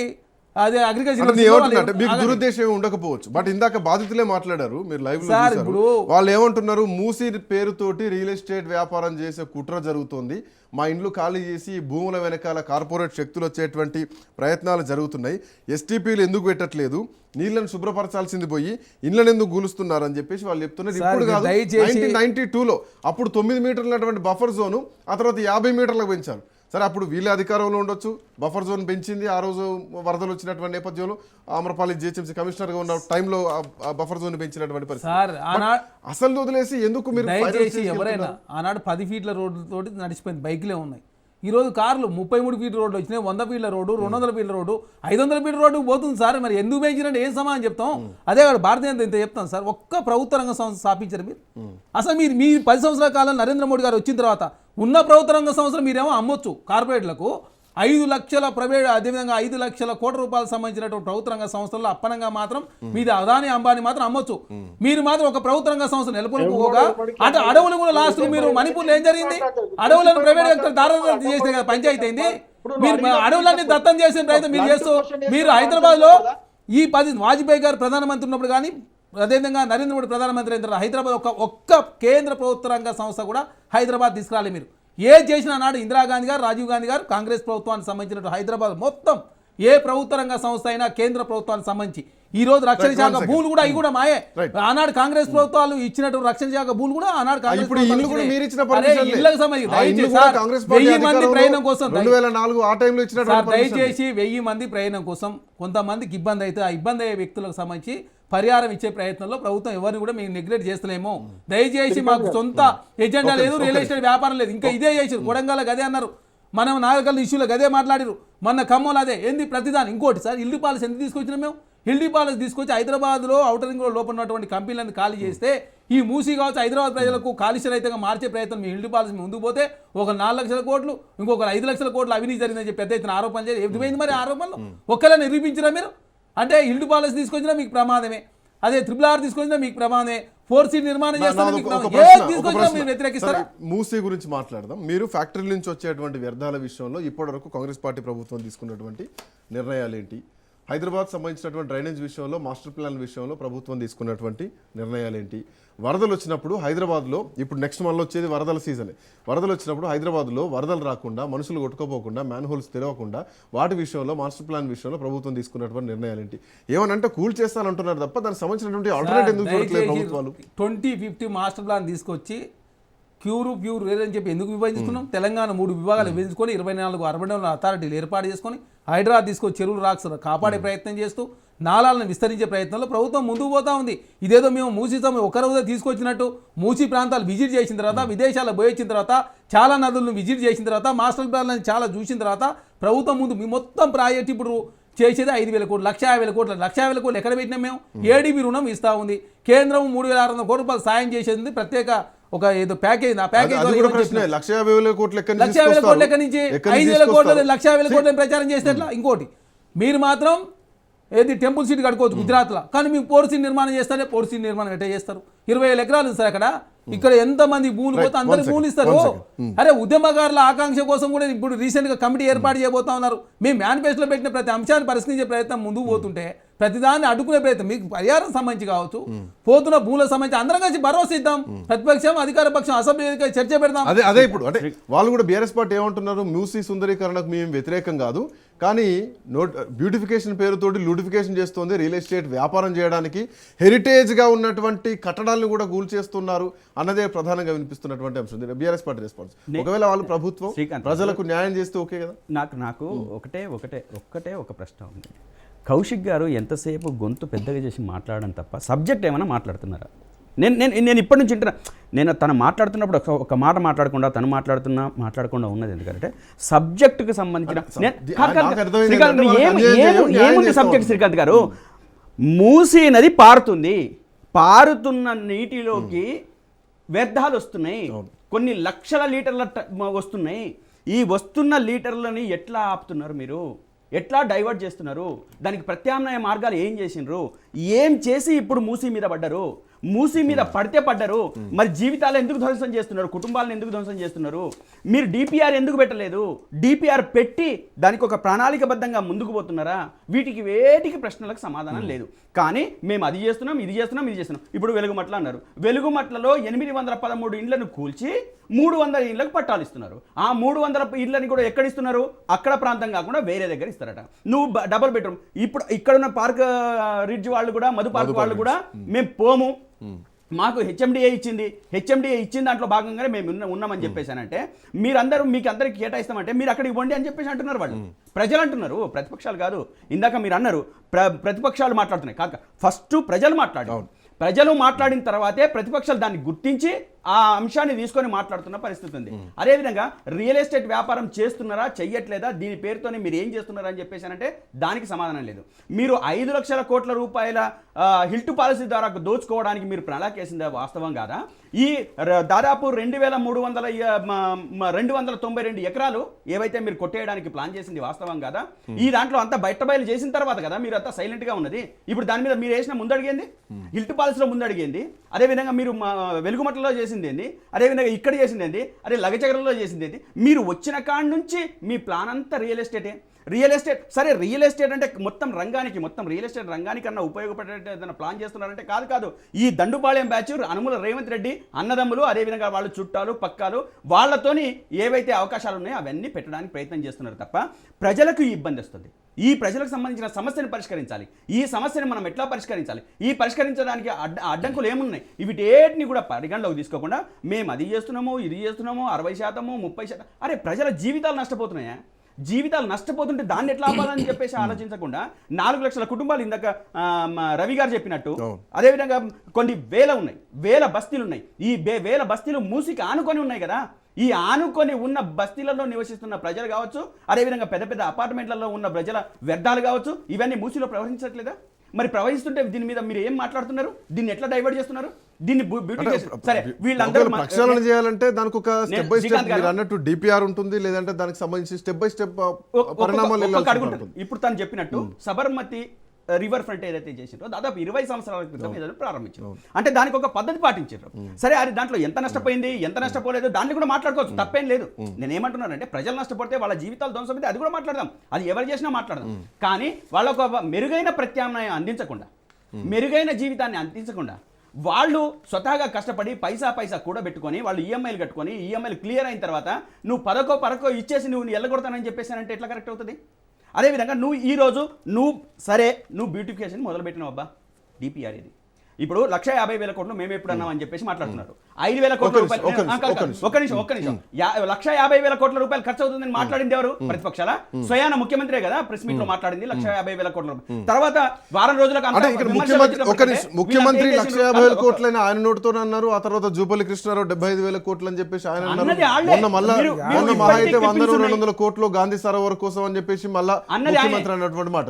అదే అగ్రికల్చర్ అంటే ఏమంటున్నారంటే మీకు దురుద్దేశం ఏమి ఉండకపోవచ్చు, బట్ ఇందాక బాధితులే మాట్లాడారు, మీరు లైవ్ లో సార్, చూశారు. ఇప్పుడు వాళ్ళు ఏమంటున్నారు, మూసీ పేరుతోటి రియల్ ఎస్టేట్ వ్యాపారం చేసే కుట్ర జరుగుతుంది, మా ఇండ్లు ఖాళీ చేసి ఈ భూముల వెనకాల కార్పొరేట్ శక్తులు వచ్చేటువంటి ప్రయత్నాలు జరుగుతున్నాయి, ఎస్టీపీలు ఎందుకు పెట్టట్లేదు, నీళ్ళని శుభ్రపరచాల్సింది పోయి ఇండ్లను ఎందుకు గూలుస్తున్నారు అని చెప్పేసి వాళ్ళు చెప్తున్నారు. సార్, ఇప్పుడు కాదు, దయచేసి 1992లో అప్పుడు 9 మీటర్ల బఫర్ జోను ఆ తర్వాత 50 మీటర్లకు పెంచారు. సరే అప్పుడు వీళ్ళ అధికారంలో ఉండొచ్చు, బఫర్ జోన్ పెంచింది, ఆ రోజు వరదలు వచ్చినటువంటి నేపథ్యంలో ఆమ్రపాలి జిహెచ్ఎంసీ కమిషనర్గా ఉన్న టైంలో ఆ బఫర్ జోన్ పెంచినటువంటి పరిస్థితి. సార్ అసలు వదిలేసి ఎందుకు మీరు దయచేసి ఎవరైనా ఆనాడు 10 ఫీట్ల రోడ్డుతోటి నడిచిపోయింది, బైక్లే ఉన్నాయి. ఈరోజు కార్లు 33 ఫీట్ల రోడ్లు వచ్చినాయి, 100 ఫీట్ల రోడ్డు, 200 ఫీట్ల రోడ్డు, 500 ఫీట్ల రోడ్డు పోతుంది సార్. మరి ఎందుకు పెంచినట్టు ఏం సమాధానం చెప్తాం? అదే కాదు భారతీయ జనతా ఇంత చెప్తాం సార్. ఒక్క ప్రభుత్వ రంగ సంస్థ స్థాపించారు మీరు. అసలు మీరు మీ 10 సంవత్సరాల కాలం నరేంద్ర మోడీ గారు వచ్చిన తర్వాత ఉన్న ప్రభుత్వ రంగ సంస్థలు మీరేమో అమ్మొచ్చు కార్పొరేట్లకు. 5 లక్షల ప్రైవేట్, అదేవిధంగా 5 లక్షల కోట్ల రూపాయలకు సంబంధించినటువంటి ప్రభుత్వ రంగ సంస్థల్లో అప్పనంగా మాత్రం మీది అదాని అంబానీ మాత్రం అమ్మొచ్చు. మీరు మాత్రం ఒక ప్రభుత్వ రంగ సంస్థ నెలకొల్పుకోగా అటు అడవులు కూడా లాస్ట్ మీరు మణిపూర్లో ఏం జరిగింది? అడవులను ప్రైవేట్ వ్యక్తులు దారాదత్తం చేస్తే కదా పంచాయతీ అయింది. మీరు అడవులన్నీ దత్తం చేసిన ప్రయత్నం మీరు చేస్తూ మీరు హైదరాబాద్లో ఈ 10 వాజ్పేయి గారు ప్రధానమంత్రి ఉన్నప్పుడు కానీ అదేవిధంగా నరేంద్ర మోడీ ప్రధానమంత్రి అయిన తర్వాత హైదరాబాద్ ఒక్క కేంద్ర ప్రభుత్వ రంగ సంస్థ కూడా హైదరాబాద్ తీసుకురాలి. మీరు ఏ చేసిన నాడు ఇందిరాగాంధీ గారు, రాజీవ్ గాంధీ గారు కాంగ్రెస్ ప్రభుత్వానికి సంబంధించినట్టు హైదరాబాద్ మొత్తం ఏ ప్రభుత్వ రంగ సంస్థ అయినా కేంద్ర ప్రభుత్వానికి సంబంధించి ఈ రోజు రక్షణ శాఖ భూములు కూడా అవి కూడా మాయే. ఆనాడు కాంగ్రెస్ ప్రభుత్వాలు ఇచ్చినటువంటి రక్షణ శాఖ భూములు కూడా ఆనాడు కాంగ్రెస్ ఇప్పుడు ఇల్లు కూడా మీరు ఇచ్చిన ఇళ్లకు సంబంధించి దయచేసి సార్ 1000 మంది ప్రయాణం కోసం 2004 ఆ టైంలో ఇచ్చినటువంటి దయచేసి 1000 మంది ప్రయాణం కోసం కొంతమందికి ఇబ్బంది అయితే ఆ ఇబ్బంది అయ్యే వ్యక్తులకు సంబంధించి పరిహారం ఇచ్చే ప్రయత్నంలో ప్రభుత్వం ఎవరిని కూడా మేము నెగ్లెక్ట్ చేస్తలేము. దయచేసి మాకు సొంత ఎజెండా లేదు, రియల్ ఎస్టేట్ వ్యాపారం లేదు, ఇంకా ఇదే చేసారు. కొడంగల్ గదే అన్నారు, మనం నాగరికల్ ఇష్యూలో గదే మాట్లాడారు, మొన్న ఖమ్మంలో అదే ఏంది ప్రతిదాని. ఇంకోటి సార్, ఇల్లు పాలసీ ఎంత తీసుకొచ్చినాం మేము? హిల్డీ పాలసీ తీసుకొచ్చి హైదరాబాద్లో ఔటర్ రింగ్ రోడ్ లోపల ఉన్నటువంటి కంపెనీలను ఖాళీ చేస్తే ఈ మూసీ కావచ్చు హైదరాబాద్ ప్రజలకు కాలుష్య రహితంగా మార్చే ప్రయత్నం మీ హిల్డీ పాలసీ ముందుకు పోతే ఒక 4 లక్షల కోట్లు, ఇంకొక 5 లక్షల కోట్లు అవినీతి జరిగిందని చెప్పి పెద్ద ఎత్తున ఆరోపణ చేసి ఏమైంది మరి ఆరోపణలు? ఒక్కలా నిరూపించినా మీరు? అంటే హిల్డీ పాలసీ తీసుకొచ్చినా మీకు ప్రమాదమే, అదే RRR తీసుకొచ్చినా మీకు ప్రమాదమే, 4 సీట్ నిర్మాణం చేస్తారా మీరు వ్యతిరేకిస్తారా? మూసీ గురించి మాట్లాడదాం. మీరు ఫ్యాక్టరీ నుంచి వచ్చేటువంటి వ్యర్థాల విషయంలో ఇప్పటివరకు కాంగ్రెస్ పార్టీ ప్రభుత్వం తీసుకున్నటువంటి నిర్ణయాలు ఏంటి? హైదరాబాద్ సంబంధించినటువంటి డ్రైనేజ్ విషయంలో, మాస్టర్ ప్లాన్ విషయంలో ప్రభుత్వం తీసుకున్నటువంటి నిర్ణయాలు ఏంటి? వరదలు వచ్చినప్పుడు హైదరాబాద్లో, ఇప్పుడు నెక్స్ట్ మనలో వచ్చేది వరదల సీజనే, వరదలు వచ్చినప్పుడు హైదరాబాద్లో వరదలు రాకుండా, మనుషులు కొట్టుకోపోకుండా, మ్యాన్ హోల్స్ తెరవకుండా వాటి విషయంలో, మాస్టర్ ప్లాన్ విషయంలో ప్రభుత్వం తీసుకున్నటువంటి నిర్ణయాలు ఏంటి? ఏమనంటే కూల్ చేస్తానంటున్నారు తప్ప దానికి సంబంధించినటువంటి ఆల్టర్నేట్ ఎందుకు చూడట్లేదు ప్రభుత్వాలు? 2050 మాస్టర్ ప్లాన్ తీసుకొచ్చి ప్యూర్ వేరే అని చెప్పి ఎందుకు విభజించుకున్నాం? తెలంగాణ 3 విభాగాలు విభజించుకొని 24 అర్బన్ అథారిటీలు ఏర్పాటు చేసుకొని హైదరాబాద్ తీసుకొచ్చి చెరువులు రాక్షసులు కాపాడే ప్రయత్నం చేస్తూ నాలాలను విస్తరించే ప్రయత్నంలో ప్రభుత్వం ముందుకు పోతా ఉంది. ఇదేదో మేము మూసీ ఒకరోజు తీసుకొచ్చినట్టు మూసీ ప్రాంతాలు విజిట్ చేసిన తర్వాత, విదేశాలకు పోయి వచ్చిన తర్వాత, చాలా నదులను విజిట్ చేసిన తర్వాత, మాస్టర్ ప్లాన్లను చాలా చూసిన తర్వాత ప్రభుత్వం ముందు మీ మొత్తం ప్రాజెక్ట్ ఇప్పుడు చేసేది 5,000 కోట్లు, 1,50,000 కోట్లు. 1,50,000 కోట్లు ఎక్కడ పెట్టినాం మేము? ఏడీబీ రుణం ఇస్తా ఉంది, కేంద్రం 3,600 కోట్ల రూపాయలు సాయం చేసేది, ప్రత్యేక ఒక ఏదో ప్యాకేజ్. ఆ ప్యాకేజ్ 1,50,000 కోట్లు ఎక్కడి నుంచి 5,000 కోట్లు 1,50,000 కోట్లని ప్రచారం చేసేట్లా. ఇంకోటి మీరు మాత్రం ఏది టెంపుల్ సీట్ కట్టుకోవచ్చు గుజరాత్లో, కానీ మీకు 4 సీట్ నిర్మాణం చేస్తారే. 4 సీట్ నిర్మాణం ఎట్లా చేస్తారు? 20,000 ఎకరాలు ఉంది సార్ అక్కడ. ఇక్కడ ఎంతమంది భూములు పోతే అందరికి భూములు ఇస్తారు. అరే ఉద్యమకారుల ఆకాంక్ష కోసం కూడా ఇప్పుడు రీసెంట్గా కమిటీ ఏర్పాటు చేయబోతా ఉన్నారు. మేము మేనిఫెస్టోలో పెట్టిన ప్రతి అంశాన్ని పరిష్కరించే ప్రయత్నం ముందుకు పోతుంటే ప్రతిదాన్ని అడ్డుకునే ప్రయత్నం, మీకు పరిహారం సంబంధించి కావచ్చు, పోతున్న భూములకు సంబంధించి అందరం కలిసి భరోసా ఇద్దాం. ప్రతిపక్షం అధికార పక్షం అసెంబ్లీ చర్చ పెడదాం. అదే ఇప్పుడు అంటే వాళ్ళు కూడా బీఆర్ఎస్ పార్టీ ఏమంటున్నారు, మూసీ సుందరీకరణకు మేము వ్యతిరేకం కాదు, కానీ బ్యూటిఫికేషన్ పేరుతోటి లూటిఫికేషన్ చేస్తుంది, రియల్ ఎస్టేట్ వ్యాపారం చేయడానికి హెరిటేజ్గా ఉన్నటువంటి కట్టడాలను కూడా గూల్ చేస్తున్నారు అన్నదే ప్రధానంగా వినిపిస్తున్నటువంటి అంశం. బీఆర్ఎస్ పార్టీ రెస్పాన్స్, ఒకవేళ వాళ్ళు ప్రభుత్వం ప్రజలకు న్యాయం చేస్తే ఓకే కదా? నాకు ఒకటే ఒక ప్రశ్న ఉంది. కౌశిక్ గారు ఎంతసేపు గొంతు పెద్దగా చేసి మాట్లాడడం తప్ప సబ్జెక్ట్ ఏమైనా మాట్లాడుతున్నారా? నేను ఇప్పటి నుంచి వింటున్నా. నేను తను మాట్లాడుతున్నప్పుడు ఒక మాట తను మాట్లాడకుండా ఉన్నది ఎందుకంటే సబ్జెక్టుకు సంబంధించిన ఏముంది సబ్జెక్ట్ శ్రీకాంత్ గారు, మూసీ నది పారుతున్న నీటిలోకి వ్యర్థాలు వస్తున్నాయి, కొన్ని లక్షల లీటర్ల వస్తున్నాయి. ఈ వస్తున్న లీటర్లని ఎట్లా ఆపుతున్నారు మీరు, ఎట్లా డైవర్ట్ చేస్తున్నారు, దానికి ప్రత్యామ్నాయ మార్గాలు ఏం చేసినారు, ఏం చేసి ఇప్పుడు మూసీ మీద పడ్డారు, మూసీ మీద పడ్డారు, మరి జీవితాలు ఎందుకు ధ్వంసం చేస్తున్నారు, కుటుంబాలను ఎందుకు ధ్వంసం చేస్తున్నారు, మీరు డిపిఆర్ ఎందుకు పెట్టలేదు, డిపిఆర్ పెట్టి దానికి ఒక ప్రణాళికబద్ధంగా ముందుకు పోతున్నారా, వేటికి ప్రశ్నలకు సమాధానం లేదు. కానీ మేము అది చేస్తున్నాం, ఇది చేస్తున్నాం. ఇప్పుడు వెలుగుమట్ల అన్నారు, వెలుగుమట్లలో 813 ఇండ్లను కూల్చి 300 ఇళ్లకు పట్టాలు ఇస్తున్నారు. ఆ 300 ఇళ్లని కూడా ఎక్కడ ఇస్తున్నారు, అక్కడ ప్రాంతం కాకుండా వేరే దగ్గర ఇస్తారట. నువ్వు డబుల్ బెడ్రూమ్ ఇప్పుడు ఇక్కడున్న పార్క్ రిడ్జ్ వాళ్ళు కూడా, మధు పార్క్ వాళ్ళు కూడా మేము పోము, మాకు హెచ్ఎండిఏ ఇచ్చిన దాంట్లో భాగంగానే మేము ఉన్నామని చెప్పేసానంటే మీరందరూ మీకు అందరికి కేటాయిస్తామంటే మీరు అక్కడికి ఇవ్వండి అని చెప్పేసి అంటున్నారు వాళ్ళు. ప్రజలు అంటున్నారు, ప్రతిపక్షాలు కాదు. ఇందాక మీరు అన్నారు ప్రతిపక్షాలు మాట్లాడుతున్నాయి కాక, ఫస్ట్ ప్రజలు మాట్లాడిన తర్వాతే ప్రతిపక్షాలు దాన్ని గుర్తించి ఆ అంశాన్ని తీసుకొని మాట్లాడుతున్న పరిస్థితి ఉంది. అదేవిధంగా రియల్ ఎస్టేట్ వ్యాపారం చేస్తున్నారా చెయ్యట్లేదా, దీని పేరుతోనే మీరు ఏం చేస్తున్నారా అని చెప్పేసానంటే దానికి సమాధానం లేదు. మీరు 5 లక్షల కోట్ల రూపాయల హిల్ట్ పాలసీ ద్వారా దోచుకోవడానికి మీరు ప్రణాళిక వేసిందా వాస్తవం కాదా? ఈ దాదాపు 292 ఎకరాలు ఏవైతే మీరు కొట్టేయడానికి ప్లాన్ చేసింది వాస్తవం కాదా? ఈ దాంట్లో అంతా బయలు చేసిన తర్వాత కదా మీరు అంతా సైలెంట్ గా ఉన్నది. ఇప్పుడు దాని మీద మీరు వేసిన ముందడిగేంది, హిల్ట్ పాలసీలో ముందడిగేంది, అదేవిధంగా మీరు వెలుగుమట్లలో చేసింది ఏంది, అదేవిధంగా ఇక్కడ చేసింది ఏంది, అదే లగచగరంలో చేసింది ఏంది. మీరు వచ్చిన కాడి నుంచి మీ ప్లాన్ అంతా రియల్ ఎస్టేట్. సరే రియల్ ఎస్టేట్ అంటే మొత్తం రియల్ ఎస్టేట్ రంగానికన్నా ఉపయోగపడేట ఏదైనా ప్లాన్ చేస్తున్నారంటే కాదు. ఈ దండుపాళెం బ్యాచ్ అనుముల రేవంత్ రెడ్డి అన్నదమ్ములు, అదేవిధంగా వాళ్ళు చుట్టాలు పక్కాలు వాళ్ళతోని ఏవైతే అవకాశాలు ఉన్నాయో అవన్నీ పెట్టడానికి ప్రయత్నం చేస్తున్నారు తప్ప ప్రజలకు ఈ ఇబ్బంది వస్తుంది. ఈ ప్రజలకు సంబంధించిన సమస్యను పరిష్కరించాలి. ఈ సమస్యను మనం ఎట్లా పరిష్కరించాలి, ఈ పరిష్కరించడానికి అడ్డంకులు ఏమున్నాయి, వీటిని కూడా పరిగణలోకి తీసుకోకుండా మేము అది చేస్తున్నాము, ఇది చేస్తున్నాము, 60%, 30%. అరే ప్రజల జీవితాలు నష్టపోతున్నాయా? జీవితాలు నష్టపోతుంటే దాన్ని ఎట్లా ఆపాలని చెప్పేసి ఆలోచించకుండా 4 లక్షల కుటుంబాలు ఇందాక రవి గారు చెప్పినట్టు, అదేవిధంగా కొన్ని వేల బస్తీలు ఉన్నాయి. ఈ వేల బస్తీలు మూసికి ఆనుకొని ఉన్నాయి కదా. ఈ ఆనుకొని ఉన్న బస్తీలలో నివసిస్తున్న ప్రజలు కావచ్చు, అదేవిధంగా పెద్ద పెద్ద అపార్ట్మెంట్లలో ఉన్న ప్రజల వ్యర్థాలు కావచ్చు, ఇవన్నీ మూసిలో ప్రవహించట్లేదా? మరి ప్రవహిస్తుంటే దీని మీద మీరు ఏం మాట్లాడుతున్నారు, దీన్ని ఎట్లా డైవర్ట్ చేస్తున్నారు, దీన్ని సరే వీళ్ళందరూ ప్రక్షాళన చేయాలంటే దానికి ఒక స్టెప్ బై స్టెప్ మీరు అన్నట్టు డిపిఆర్ ఉంటుంది, లేదంటే దానికి సంబంధించి స్టెప్ బై స్టెప్ పరిణామాలు. ఇప్పుడు తను చెప్పినట్టు సబర్మతి రివర్ ఫ్రంట్ ఏదైతే చేసిండ్రో దాదాపు 20 సంవత్సరాల క్రితం ఏదైనా ప్రారంభించారు. అంటే దానికి ఒక పద్ధతి పాటించారు. సరే అది దాంట్లో ఎంత నష్టపోయింది ఎంత నష్టపోలేదు దాన్ని కూడా మాట్లాడుకోవచ్చు, తప్పేం లేదు. నేనేమంటున్నానంటే ప్రజలు నష్టపోతే వాళ్ళ జీవితాలు ధ్వంసమైతే అది కూడా మాట్లాడదాం, అది ఎవరు చేసినా మాట్లాడదాం. కానీ వాళ్ళకు మెరుగైన ప్రత్యామ్నాయం అందించకుండా, మెరుగైన జీవితాన్ని అందించకుండా వాళ్ళు స్వతహాగా కష్టపడి పైసా కూడబెట్టుకొని వాళ్ళు ఈఎంఐలు కట్టుకొని ఈఎంఐలు క్లియర్ అయిన తర్వాత నువ్వు పరకో ఇచ్చేసి నువ్వు ఎల్లగొడతానని చెప్పేసానంటే ఎట్లా కరెక్ట్ అవుతుంది? అదేవిధంగా నువ్వు ఈరోజు నువ్వు బ్యూటిఫికేషన్ మొదలుపెట్టినావు అబ్బా, డిపిఆర్ ఇది ఇప్పుడు 150,000 కోట్లు మేము ఎప్పుడు అన్నామని చెప్పేసి మాట్లాడుతున్నారు. 5,000 కోట్ల రూపాయలు ఒక్క నిమిషం 150,000 కోట్ల రూపాయలు ఖర్చు అవుతుందని మాట్లాడింది ఎవరు? ప్రతిపక్షాల స్వయాన ముఖ్యమంత్రే కదా ప్రెస్ మీట్ లో మాట్లాడింది. 150,000 కోట్ల రూపాయలు తర్వాత వారం రోజులకు ముఖ్యమంత్రి 150,000 కోట్లని ఆయన నోటితో అన్నారు. ఆ తర్వాత జూపల్లి కృష్ణారావు 75,000 కోట్లు అని చెప్పేసి ఆయన అన్నారు. మొన్న మహా అయితే 100-200 కోట్లు గాంధీ సరోవర్ కోసం అని చెప్పేసి మళ్ళా ముఖ్యమంత్రి అన్నటువంటి మాట.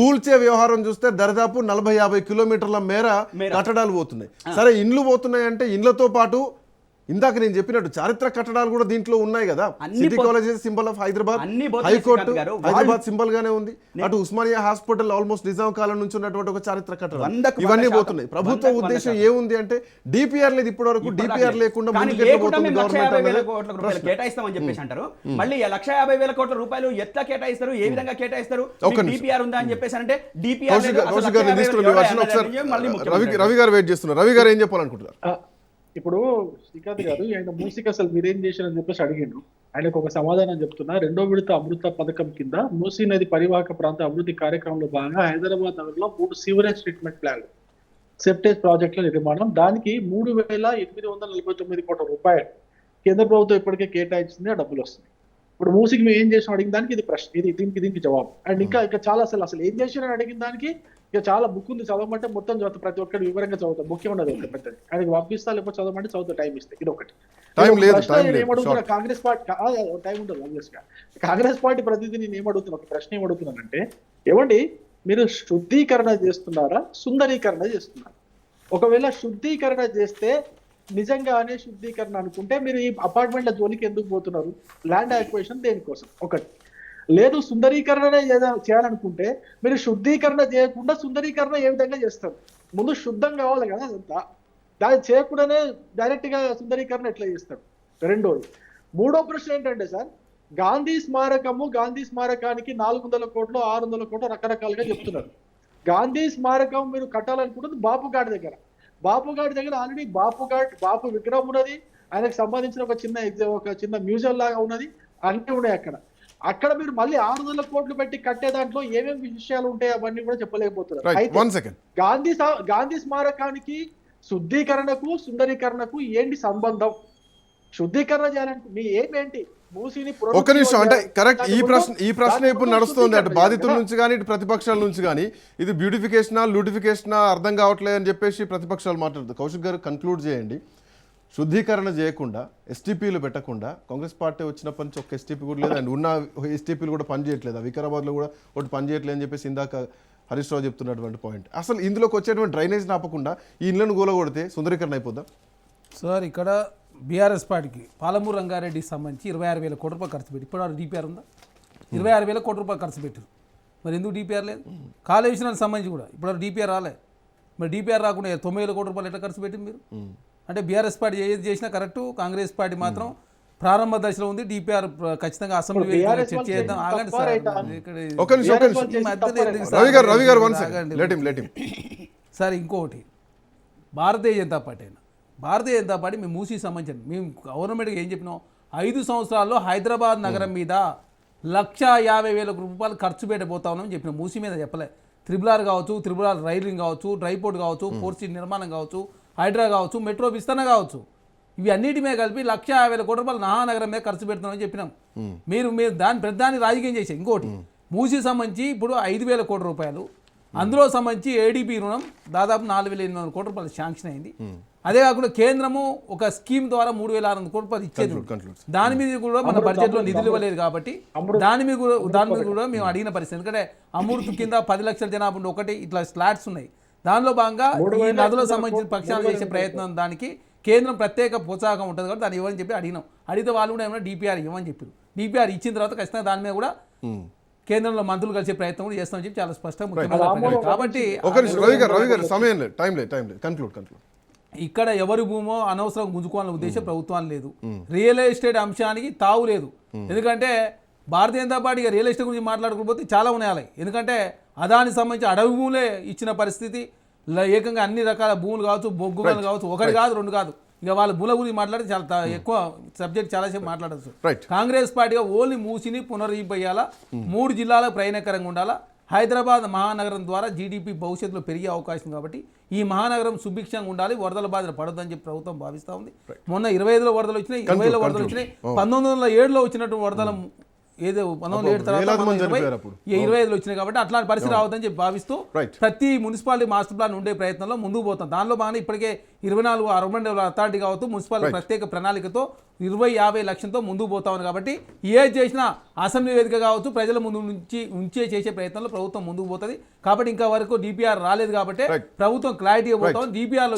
కూల్చే వ్యవహారం చూస్తే దరిదాపు 40-50 కిలోమీటర్ల మేర కట్టడాలు పోతున్నాయి. సరే ఇండ్లు పోతున్నాయి అంటే ఇండ్లతో పాటు ఇందాక నేను చెప్పినట్టు చారిత్రక కట్టడాలు కూడా దీంట్లో ఉన్నాయి కదా. City college symbol of Hyderabad, high court Hyderabad symbol గానే ఉంది. అటు ఉస్మానియా హాస్పిటల్ ఆల్మోస్ట్ నిజాం కాలం నుంచి ఉన్నటువంటి ఒక చారిత్రక కట్టడం, ఇవన్నీ పోతున్నాయి. ప్రభుత్వ ఉద్దేశం ఏముంది అంటే డిపిఆర్ లేదు ఇప్పటి వరకు, డిపిఆర్ లేకుండా కేటాయిస్తామని చెప్పేసి అంటారు. మళ్ళీ 150,000 కోట్ల రూపాయలు ఎట్లా కేటాయిస్తారు, ఏ విధంగా కేటాయిస్తారు, డిపిఆర్ ఉందా అని చెప్పేసి అంటే డిపిఆర్ రవి గారు వెయిట్ చేస్తున్నారు. రవి గారు ఏం చెప్పాలనుకుంటున్నారు? ఇప్పుడు శ్రీకాంత్ గారు ఆయన మూసికి అసలు మీరేం చేశారని చెప్పేసి అడిగిండ్రు. ఆయనకు ఒక సమాధానం చెప్తున్నా. 2వ విడత అమృత పథకం కింద మూసీ నది పరివాహక ప్రాంత అభివృద్ధి కార్యక్రమంలో భాగంగా హైదరాబాద్ నగరంలో 3 సీవరేజ్ ట్రీట్మెంట్ ప్లాంట్ సెప్టేజ్ ప్రాజెక్టుల నిర్మాణం, దానికి 3,849 కోట్ల రూపాయలు కేంద్ర ప్రభుత్వం ఇప్పటికే కేటాయించింది. ఆ డబ్బులు వస్తుంది. ఇప్పుడు మూసికి మేము ఏం చేసాం అడిగిన దానికి ఇది ప్రశ్న, దీనికి జవాబు. అండ్ ఇంకా చాలా అసలు ఏం చేశారని అడిగిన దానికి ఇక చాలా బుక్ ఉంది, చదవమంటే మొత్తం చదువుతా, ప్రతి ఒక్కటి వివరంగా చదువుతా, ముఖ్యమైనది ఒక పెద్దది. ఆయనకి పంపిస్తా, లేకపోతే చదవమంటే చదువుతా, టైం ఇస్తే. ఇది ఒకటి. టైం లేదు, ప్రశ్న టైం నేను లేదు, ఏమడుగుతున్నా, short. కాంగ్రెస్ పార్టీ టైం ఉంటుంది obvious గా. కాంగ్రెస్ పార్టీ ప్రతినిధి నేను ఏమడుగుతున్నా, ఒక ప్రశ్న ఏమడుగుతున్నానంటే, ఏమండి మీరు శుద్ధీకరణ చేస్తున్నారా, సుందరీకరణ చేస్తున్నారా? ఒకవేళ శుద్ధీకరణ చేస్తే, నిజంగానే శుద్ధీకరణ అనుకుంటే మీరు ఈ అపార్ట్మెంట్ల జోలికి ఎందుకు పోతున్నారు? ల్యాండ్ యాక్విజిషన్ దేనికోసం? ఒకటి. లేదు సుందరీకరణనే చేయాలనుకుంటే మీరు శుద్ధీకరణ చేయకుండా సుందరీకరణ ఏ విధంగా చేస్తారు? ముందు శుద్ధం కావాలి కదా అదంతా. దాన్ని చేయకుండానే డైరెక్ట్ గా సుందరీకరణ ఎట్లా చేస్తారు? రెండోది. మూడో ప్రశ్న ఏంటంటే సార్, గాంధీ స్మారకానికి 400 కోట్లు 600 కోట్లు రకరకాలుగా చెప్తున్నారు. గాంధీ స్మారకం మీరు కట్టాలనుకుంటుంది బాపుఘాట్ దగ్గర ఆల్రెడీ బాపు విగ్రహం ఉన్నది, ఆయనకు సంబంధించిన ఒక చిన్న మ్యూజియం లాగా ఉన్నది, అన్నీ ఉన్నాయి అక్కడ మీరు మళ్ళీ 600 కోట్లు పెట్టి కట్టే దాంట్లో ఏమేమి విషయాలు ఉంటాయి అవన్నీ కూడా చెప్పలేకపోతున్నారు. అయితే గాంధీ స్మారకానికి శుద్ధీకరణకు సుందరీకరణకు ఏంటి సంబంధం? శుద్ధీకరణ చేయాలంటే మీ ఏంటి? మూసిని ఒక నిమిషం, అంటే కరెక్ట్, ఈ ప్రశ్న ఇప్పుడు నడుస్తుంది. అటు బాధితుల నుంచి కానీ ఇటు ప్రతిపక్షాల నుంచి కానీ ఇది బ్యూటిఫికేషనా లూటిఫికేషనా అర్థం కావట్లేదు అని చెప్పేసి ప్రతిపక్షాలు మాట్లాడుతుంది. కౌశిక్ గారు కన్క్లూడ్ చేయండి. శుద్ధీకరణ చేయకుండా ఎస్టీపీలు పెట్టకుండా కాంగ్రెస్ పార్టీ వచ్చినప్పటి నుంచి ఒక ఎస్టీపీ కూడా లేదు, అండ్ ఉన్న ఎస్టీపీలు కూడా పనిచేయట్లేదు. వికారాబాద్లో కూడా ఒకటి పనిచేయట్లేదు అని చెప్పేసి ఇందాక హరీష్ రావు చెప్తున్నటువంటి పాయింట్. అసలు ఇందులోకి వచ్చేటువంటి డ్రైనేజ్ ఆపకుండా ఈ ఇళ్లను గోలగొడితే సుందరీకరణ అయిపోద్దా? సార్ ఇక్కడ బీఆర్ఎస్ పార్టీకి పాలమూరు రంగారెడ్డికి సంబంధించి 26,000 కోట్ల రూపాయలు ఖర్చు పెట్టి, ఇప్పుడు డిపిఆర్ ఉందా? 26,000 కోట్ల రూపాయలు ఖర్చు పెట్టారు. మరి ఎందుకు డిపిఆర్ లేదు? కాళేశ్వరానికి సంబంధించి కూడా ఇప్పుడు డిపిఆర్ రాలే. మరి డిపిఆర్ రాకుండా 9,000 కోట్ల రూపాయలు ఎట్లా ఖర్చు పెట్టింది మీరు? అంటే బీఆర్ఎస్ పార్టీ ఏది చేసినా కరెక్టు, కాంగ్రెస్ పార్టీ మాత్రం ప్రారంభ దశలో ఉంది. డిపిఆర్ ఖచ్చితంగా అసెంబ్లీ చర్చ చేద్దాం. ఆగండి సార్, రవి గారు సార్ ఇంకొకటి, భారతీయ జనతా పార్టీ మేము మూసీ సంబంధించిన మేము గవర్నమెంట్కి ఏం చెప్పినాం, 5 సంవత్సరాల్లో హైదరాబాద్ నగరం మీద 1,50,000 రూపాయలు ఖర్చు పెట్టబోతా ఉన్నామని చెప్పినాం. మూసీ మీద చెప్పలే. త్రిబుల్ కావచ్చు, త్రిబుల్ రైలింగ్ కావచ్చు, డ్రైపోర్ట్ కావచ్చు, పోర్ట్ సిటీ నిర్మాణం కావచ్చు, హైడ్రా కావచ్చు, మెట్రో విస్తరణ కావచ్చు, ఇవి అన్నిటి మీద కలిపి 1,50,000 కోట్ల రూపాయలు మహానగరం మీద ఖర్చు పెడుతున్నామని చెప్పినాం. మీరు దాన్ని రాజకీయం చేశారు. ఇంకోటి, మూసీ సంబంధించి ఇప్పుడు 5,000 కోట్ల రూపాయలు, అందులో సంబంధించి ఏడీపీ రుణం దాదాపు 4,800 కోట్ల రూపాయలు శాంక్షన్ అయింది. అదే కాకుండా కేంద్రము ఒక స్కీమ్ ద్వారా 3,600 కోట్ల రూపాయలు ఇచ్చేది. దాని మీద కూడా మన బడ్జెట్లో నిధులు ఇవ్వలేదు కాబట్టి దాని మీద కూడా మేము అడిగిన పరిస్థితి. ఎందుకంటే అమృత్ కింద 10 లక్షల జనాభా ఉండి ఒకటి ఇట్లా స్లాట్స్ ఉన్నాయి. దానిలో భాగంగా ఈ నదులకు సంబంధించిన పక్షాలు చేసే ప్రయత్నం దానికి కేంద్రం ప్రత్యేక ప్రోత్సాహం ఉంటుంది కాబట్టి దాన్ని ఇవ్వని చెప్పి అడిగినాం. అడిగితే వాళ్ళు కూడా ఏమైనా డిపిఆర్ ఇవ్వమని చెప్పారు. డిపిఆర్ ఇచ్చిన తర్వాత ఖచ్చితంగా దాని మీద కూడా కేంద్రంలో మంత్రులు కలిసే ప్రయత్నం కూడా చేస్తామని చెప్పి చాలా స్పష్టంగా. కాబట్టి ఇక్కడ ఎవరి భూమో అనవసరం గుంజుకోవాలనే ఉద్దేశం ప్రభుత్వానికి లేదు. రియల్ ఎస్టేట్ అంశానికి తావు లేదు. ఎందుకంటే Bharatiya Janata party real estate గురించి మాట్లాడుకోకపోతే చాలా ఉన్నాయి. ఎందుకంటే అదానికి సంబంధించి అడవి భూములే ఇచ్చిన పరిస్థితి, ఏకంగా అన్ని రకాల భూములు కావచ్చు, బొగ్గు గనులు కావచ్చు, ఒకటి కాదు 2 కాదు, ఇక వాళ్ళ భూముల గురించి మాట్లాడితే చాలా ఎక్కువ సబ్జెక్ట్ చాలాసేపు మాట్లాడచ్చు. కాంగ్రెస్ పార్టీగా ఓన్లీ మూసిని పునరుద్ధరింపేయాలా, 3 జిల్లాలకు ప్రయాణకరంగా ఉండాలా. హైదరాబాద్ మహానగరం ద్వారా జీడిపి భవిష్యత్తులో పెరిగే అవకాశం కాబట్టి ఈ మహానగరం సుభిక్షంగా ఉండాలి, వరదల బాధలు పడొద్దని చెప్పి ప్రభుత్వం భావిస్తూ ఉంది. మొన్న 25లో వరదలు వచ్చినాయి, 20లో వరదలు వచ్చినాయి, 1907లో వచ్చినట్టు వరదల ఏదో 1907 తర్వాత 25లో వచ్చినాయి కాబట్టి అట్లాంటి పరిస్థితి రావద్దని చెప్పి భావిస్తూ ప్రతి మున్సిపాలిటీ మాస్టర్ ప్లాన్ ఉండే ప్రయత్నంలో ముందుకు పోతాం. దానిలో భాగంగా ఇప్పటికే 24 అర్బన్ అథారిటీ కావచ్చు, మున్సిపాలిటీ ప్రత్యేక ప్రణాళికతో 20-50 లక్షలతో ముందుకు పోతామని. కాబట్టి ఏది చేసినా అసెంబ్లీ వేదిక కావచ్చు, ప్రజల ముందు ఉంచే చేసే ప్రయత్నంలో ప్రభుత్వం ముందుకు పోతుంది. కాబట్టి ఇంకా వరకు డిపిఆర్ రాలేదు కాబట్టి ప్రభుత్వం క్లారిటీగా పోతాం. డిపిఆర్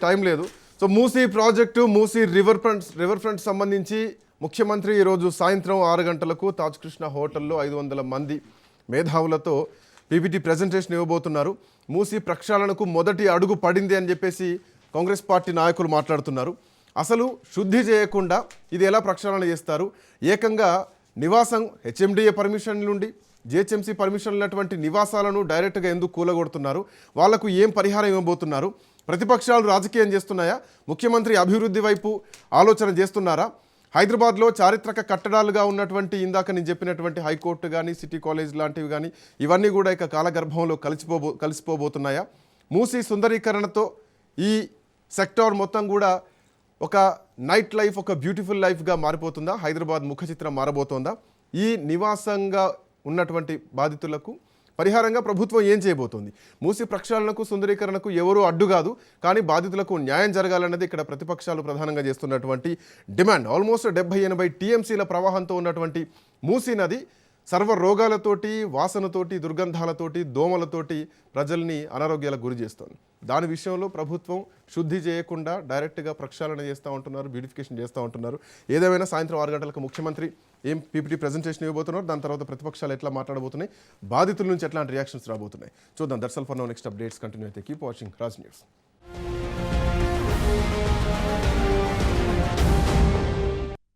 టైం లేదు. So Musi project, Musi river front సంబంధించి ముఖ్యమంత్రి ఈరోజు సాయంత్రం 6 గంటలకు తాజ్ కృష్ణ హోటల్లో 500 మంది మేధావులతో పీపీటీ ప్రజెంటేషన్ ఇవ్వబోతున్నారు. మూసీ ప్రక్షాళనకు మొదటి అడుగు పడింది అని చెప్పేసి కాంగ్రెస్ పార్టీ నాయకులు మాట్లాడుతున్నారు. అసలు శుద్ధి చేయకుండా ఇది ఎలా ప్రక్షాళన చేస్తారు? ఏకంగా నివాసం హెచ్ఎండిఏ పర్మిషన్ నుండి జిహెచ్ఎంసీ పర్మిషన్ ఉన్నటువంటి నివాసాలను డైరెక్ట్గా ఎందుకు కూలగొడుతున్నారు? వాళ్లకు ఏం పరిహారం ఇవ్వబోతున్నారు? ప్రతిపక్షాలు రాజకీయం చేస్తున్నాయా? ముఖ్యమంత్రి అభివృద్ధి వైపు ఆలోచన చేస్తున్నారా? హైదరాబాద్లో చారిత్రక కట్టడాలుగా ఉన్నటువంటి ఇందాక నేను చెప్పినటువంటి హైకోర్టు కానీ, సిటీ కాలేజ్ లాంటివి కానీ ఇవన్నీ కూడా ఇక కాలగర్భంలో కలిసిపోబోతున్నాయా? మూసీ సుందరీకరణతో ఈ సెక్టార్ మొత్తం కూడా ఒక నైట్ లైఫ్, ఒక బ్యూటిఫుల్ లైఫ్గా మారిపోతుందా? హైదరాబాద్ ముఖ చిత్రం మారబోతోందా? ఈ నివాసంగా ఉన్నటువంటి బాధితులకు పరిహారంగా ప్రభుత్వం ఏం చేయబోతోంది? మూసి ప్రక్షాళనకు సుందరీకరణకు ఎవరూ అడ్డు కాదు, కానీ బాధితులకు న్యాయం జరగాలన్నది ఇక్కడ ప్రతిపక్షాలు ప్రధానంగా చేస్తున్నటువంటి డిమాండ్. ఆల్మోస్ట్ 70-80 టీఎంసీల ప్రవాహంతో ఉన్నటువంటి మూసీ నది సర్వ రోగాలతోటి, వాసనతోటి, దుర్గంధాలతోటి, దోమలతోటి ప్రజల్ని అనారోగ్యాలకు గురి చేస్తోంది. దాని విషయంలో ప్రభుత్వం శుద్ధి చేయకుండా డైరెక్ట్గా ప్రక్షాళన చేస్తూ ఉంటున్నారు, బ్యూటిఫికేషన్ చేస్తూ ఉంటున్నారు. ఏదేమైనా సాయంత్రం 6 గంటలకు ముఖ్యమంత్రి ఏం పీపీటీ ప్రజెంటేషన్ ఇవ్వబోతున్నారు, దాని తర్వాత ప్రతిపక్షాలు ఎట్లా మాట్లాడబోతున్నాయి, బాధితుల నుంచి ఎట్లాంటి రియాక్షన్స్ రాబోతున్నాయి చూద్దాం. That's all for now. Next updates continue అయితే కీప్ వాచింగ్ రాజ్ న్యూస్.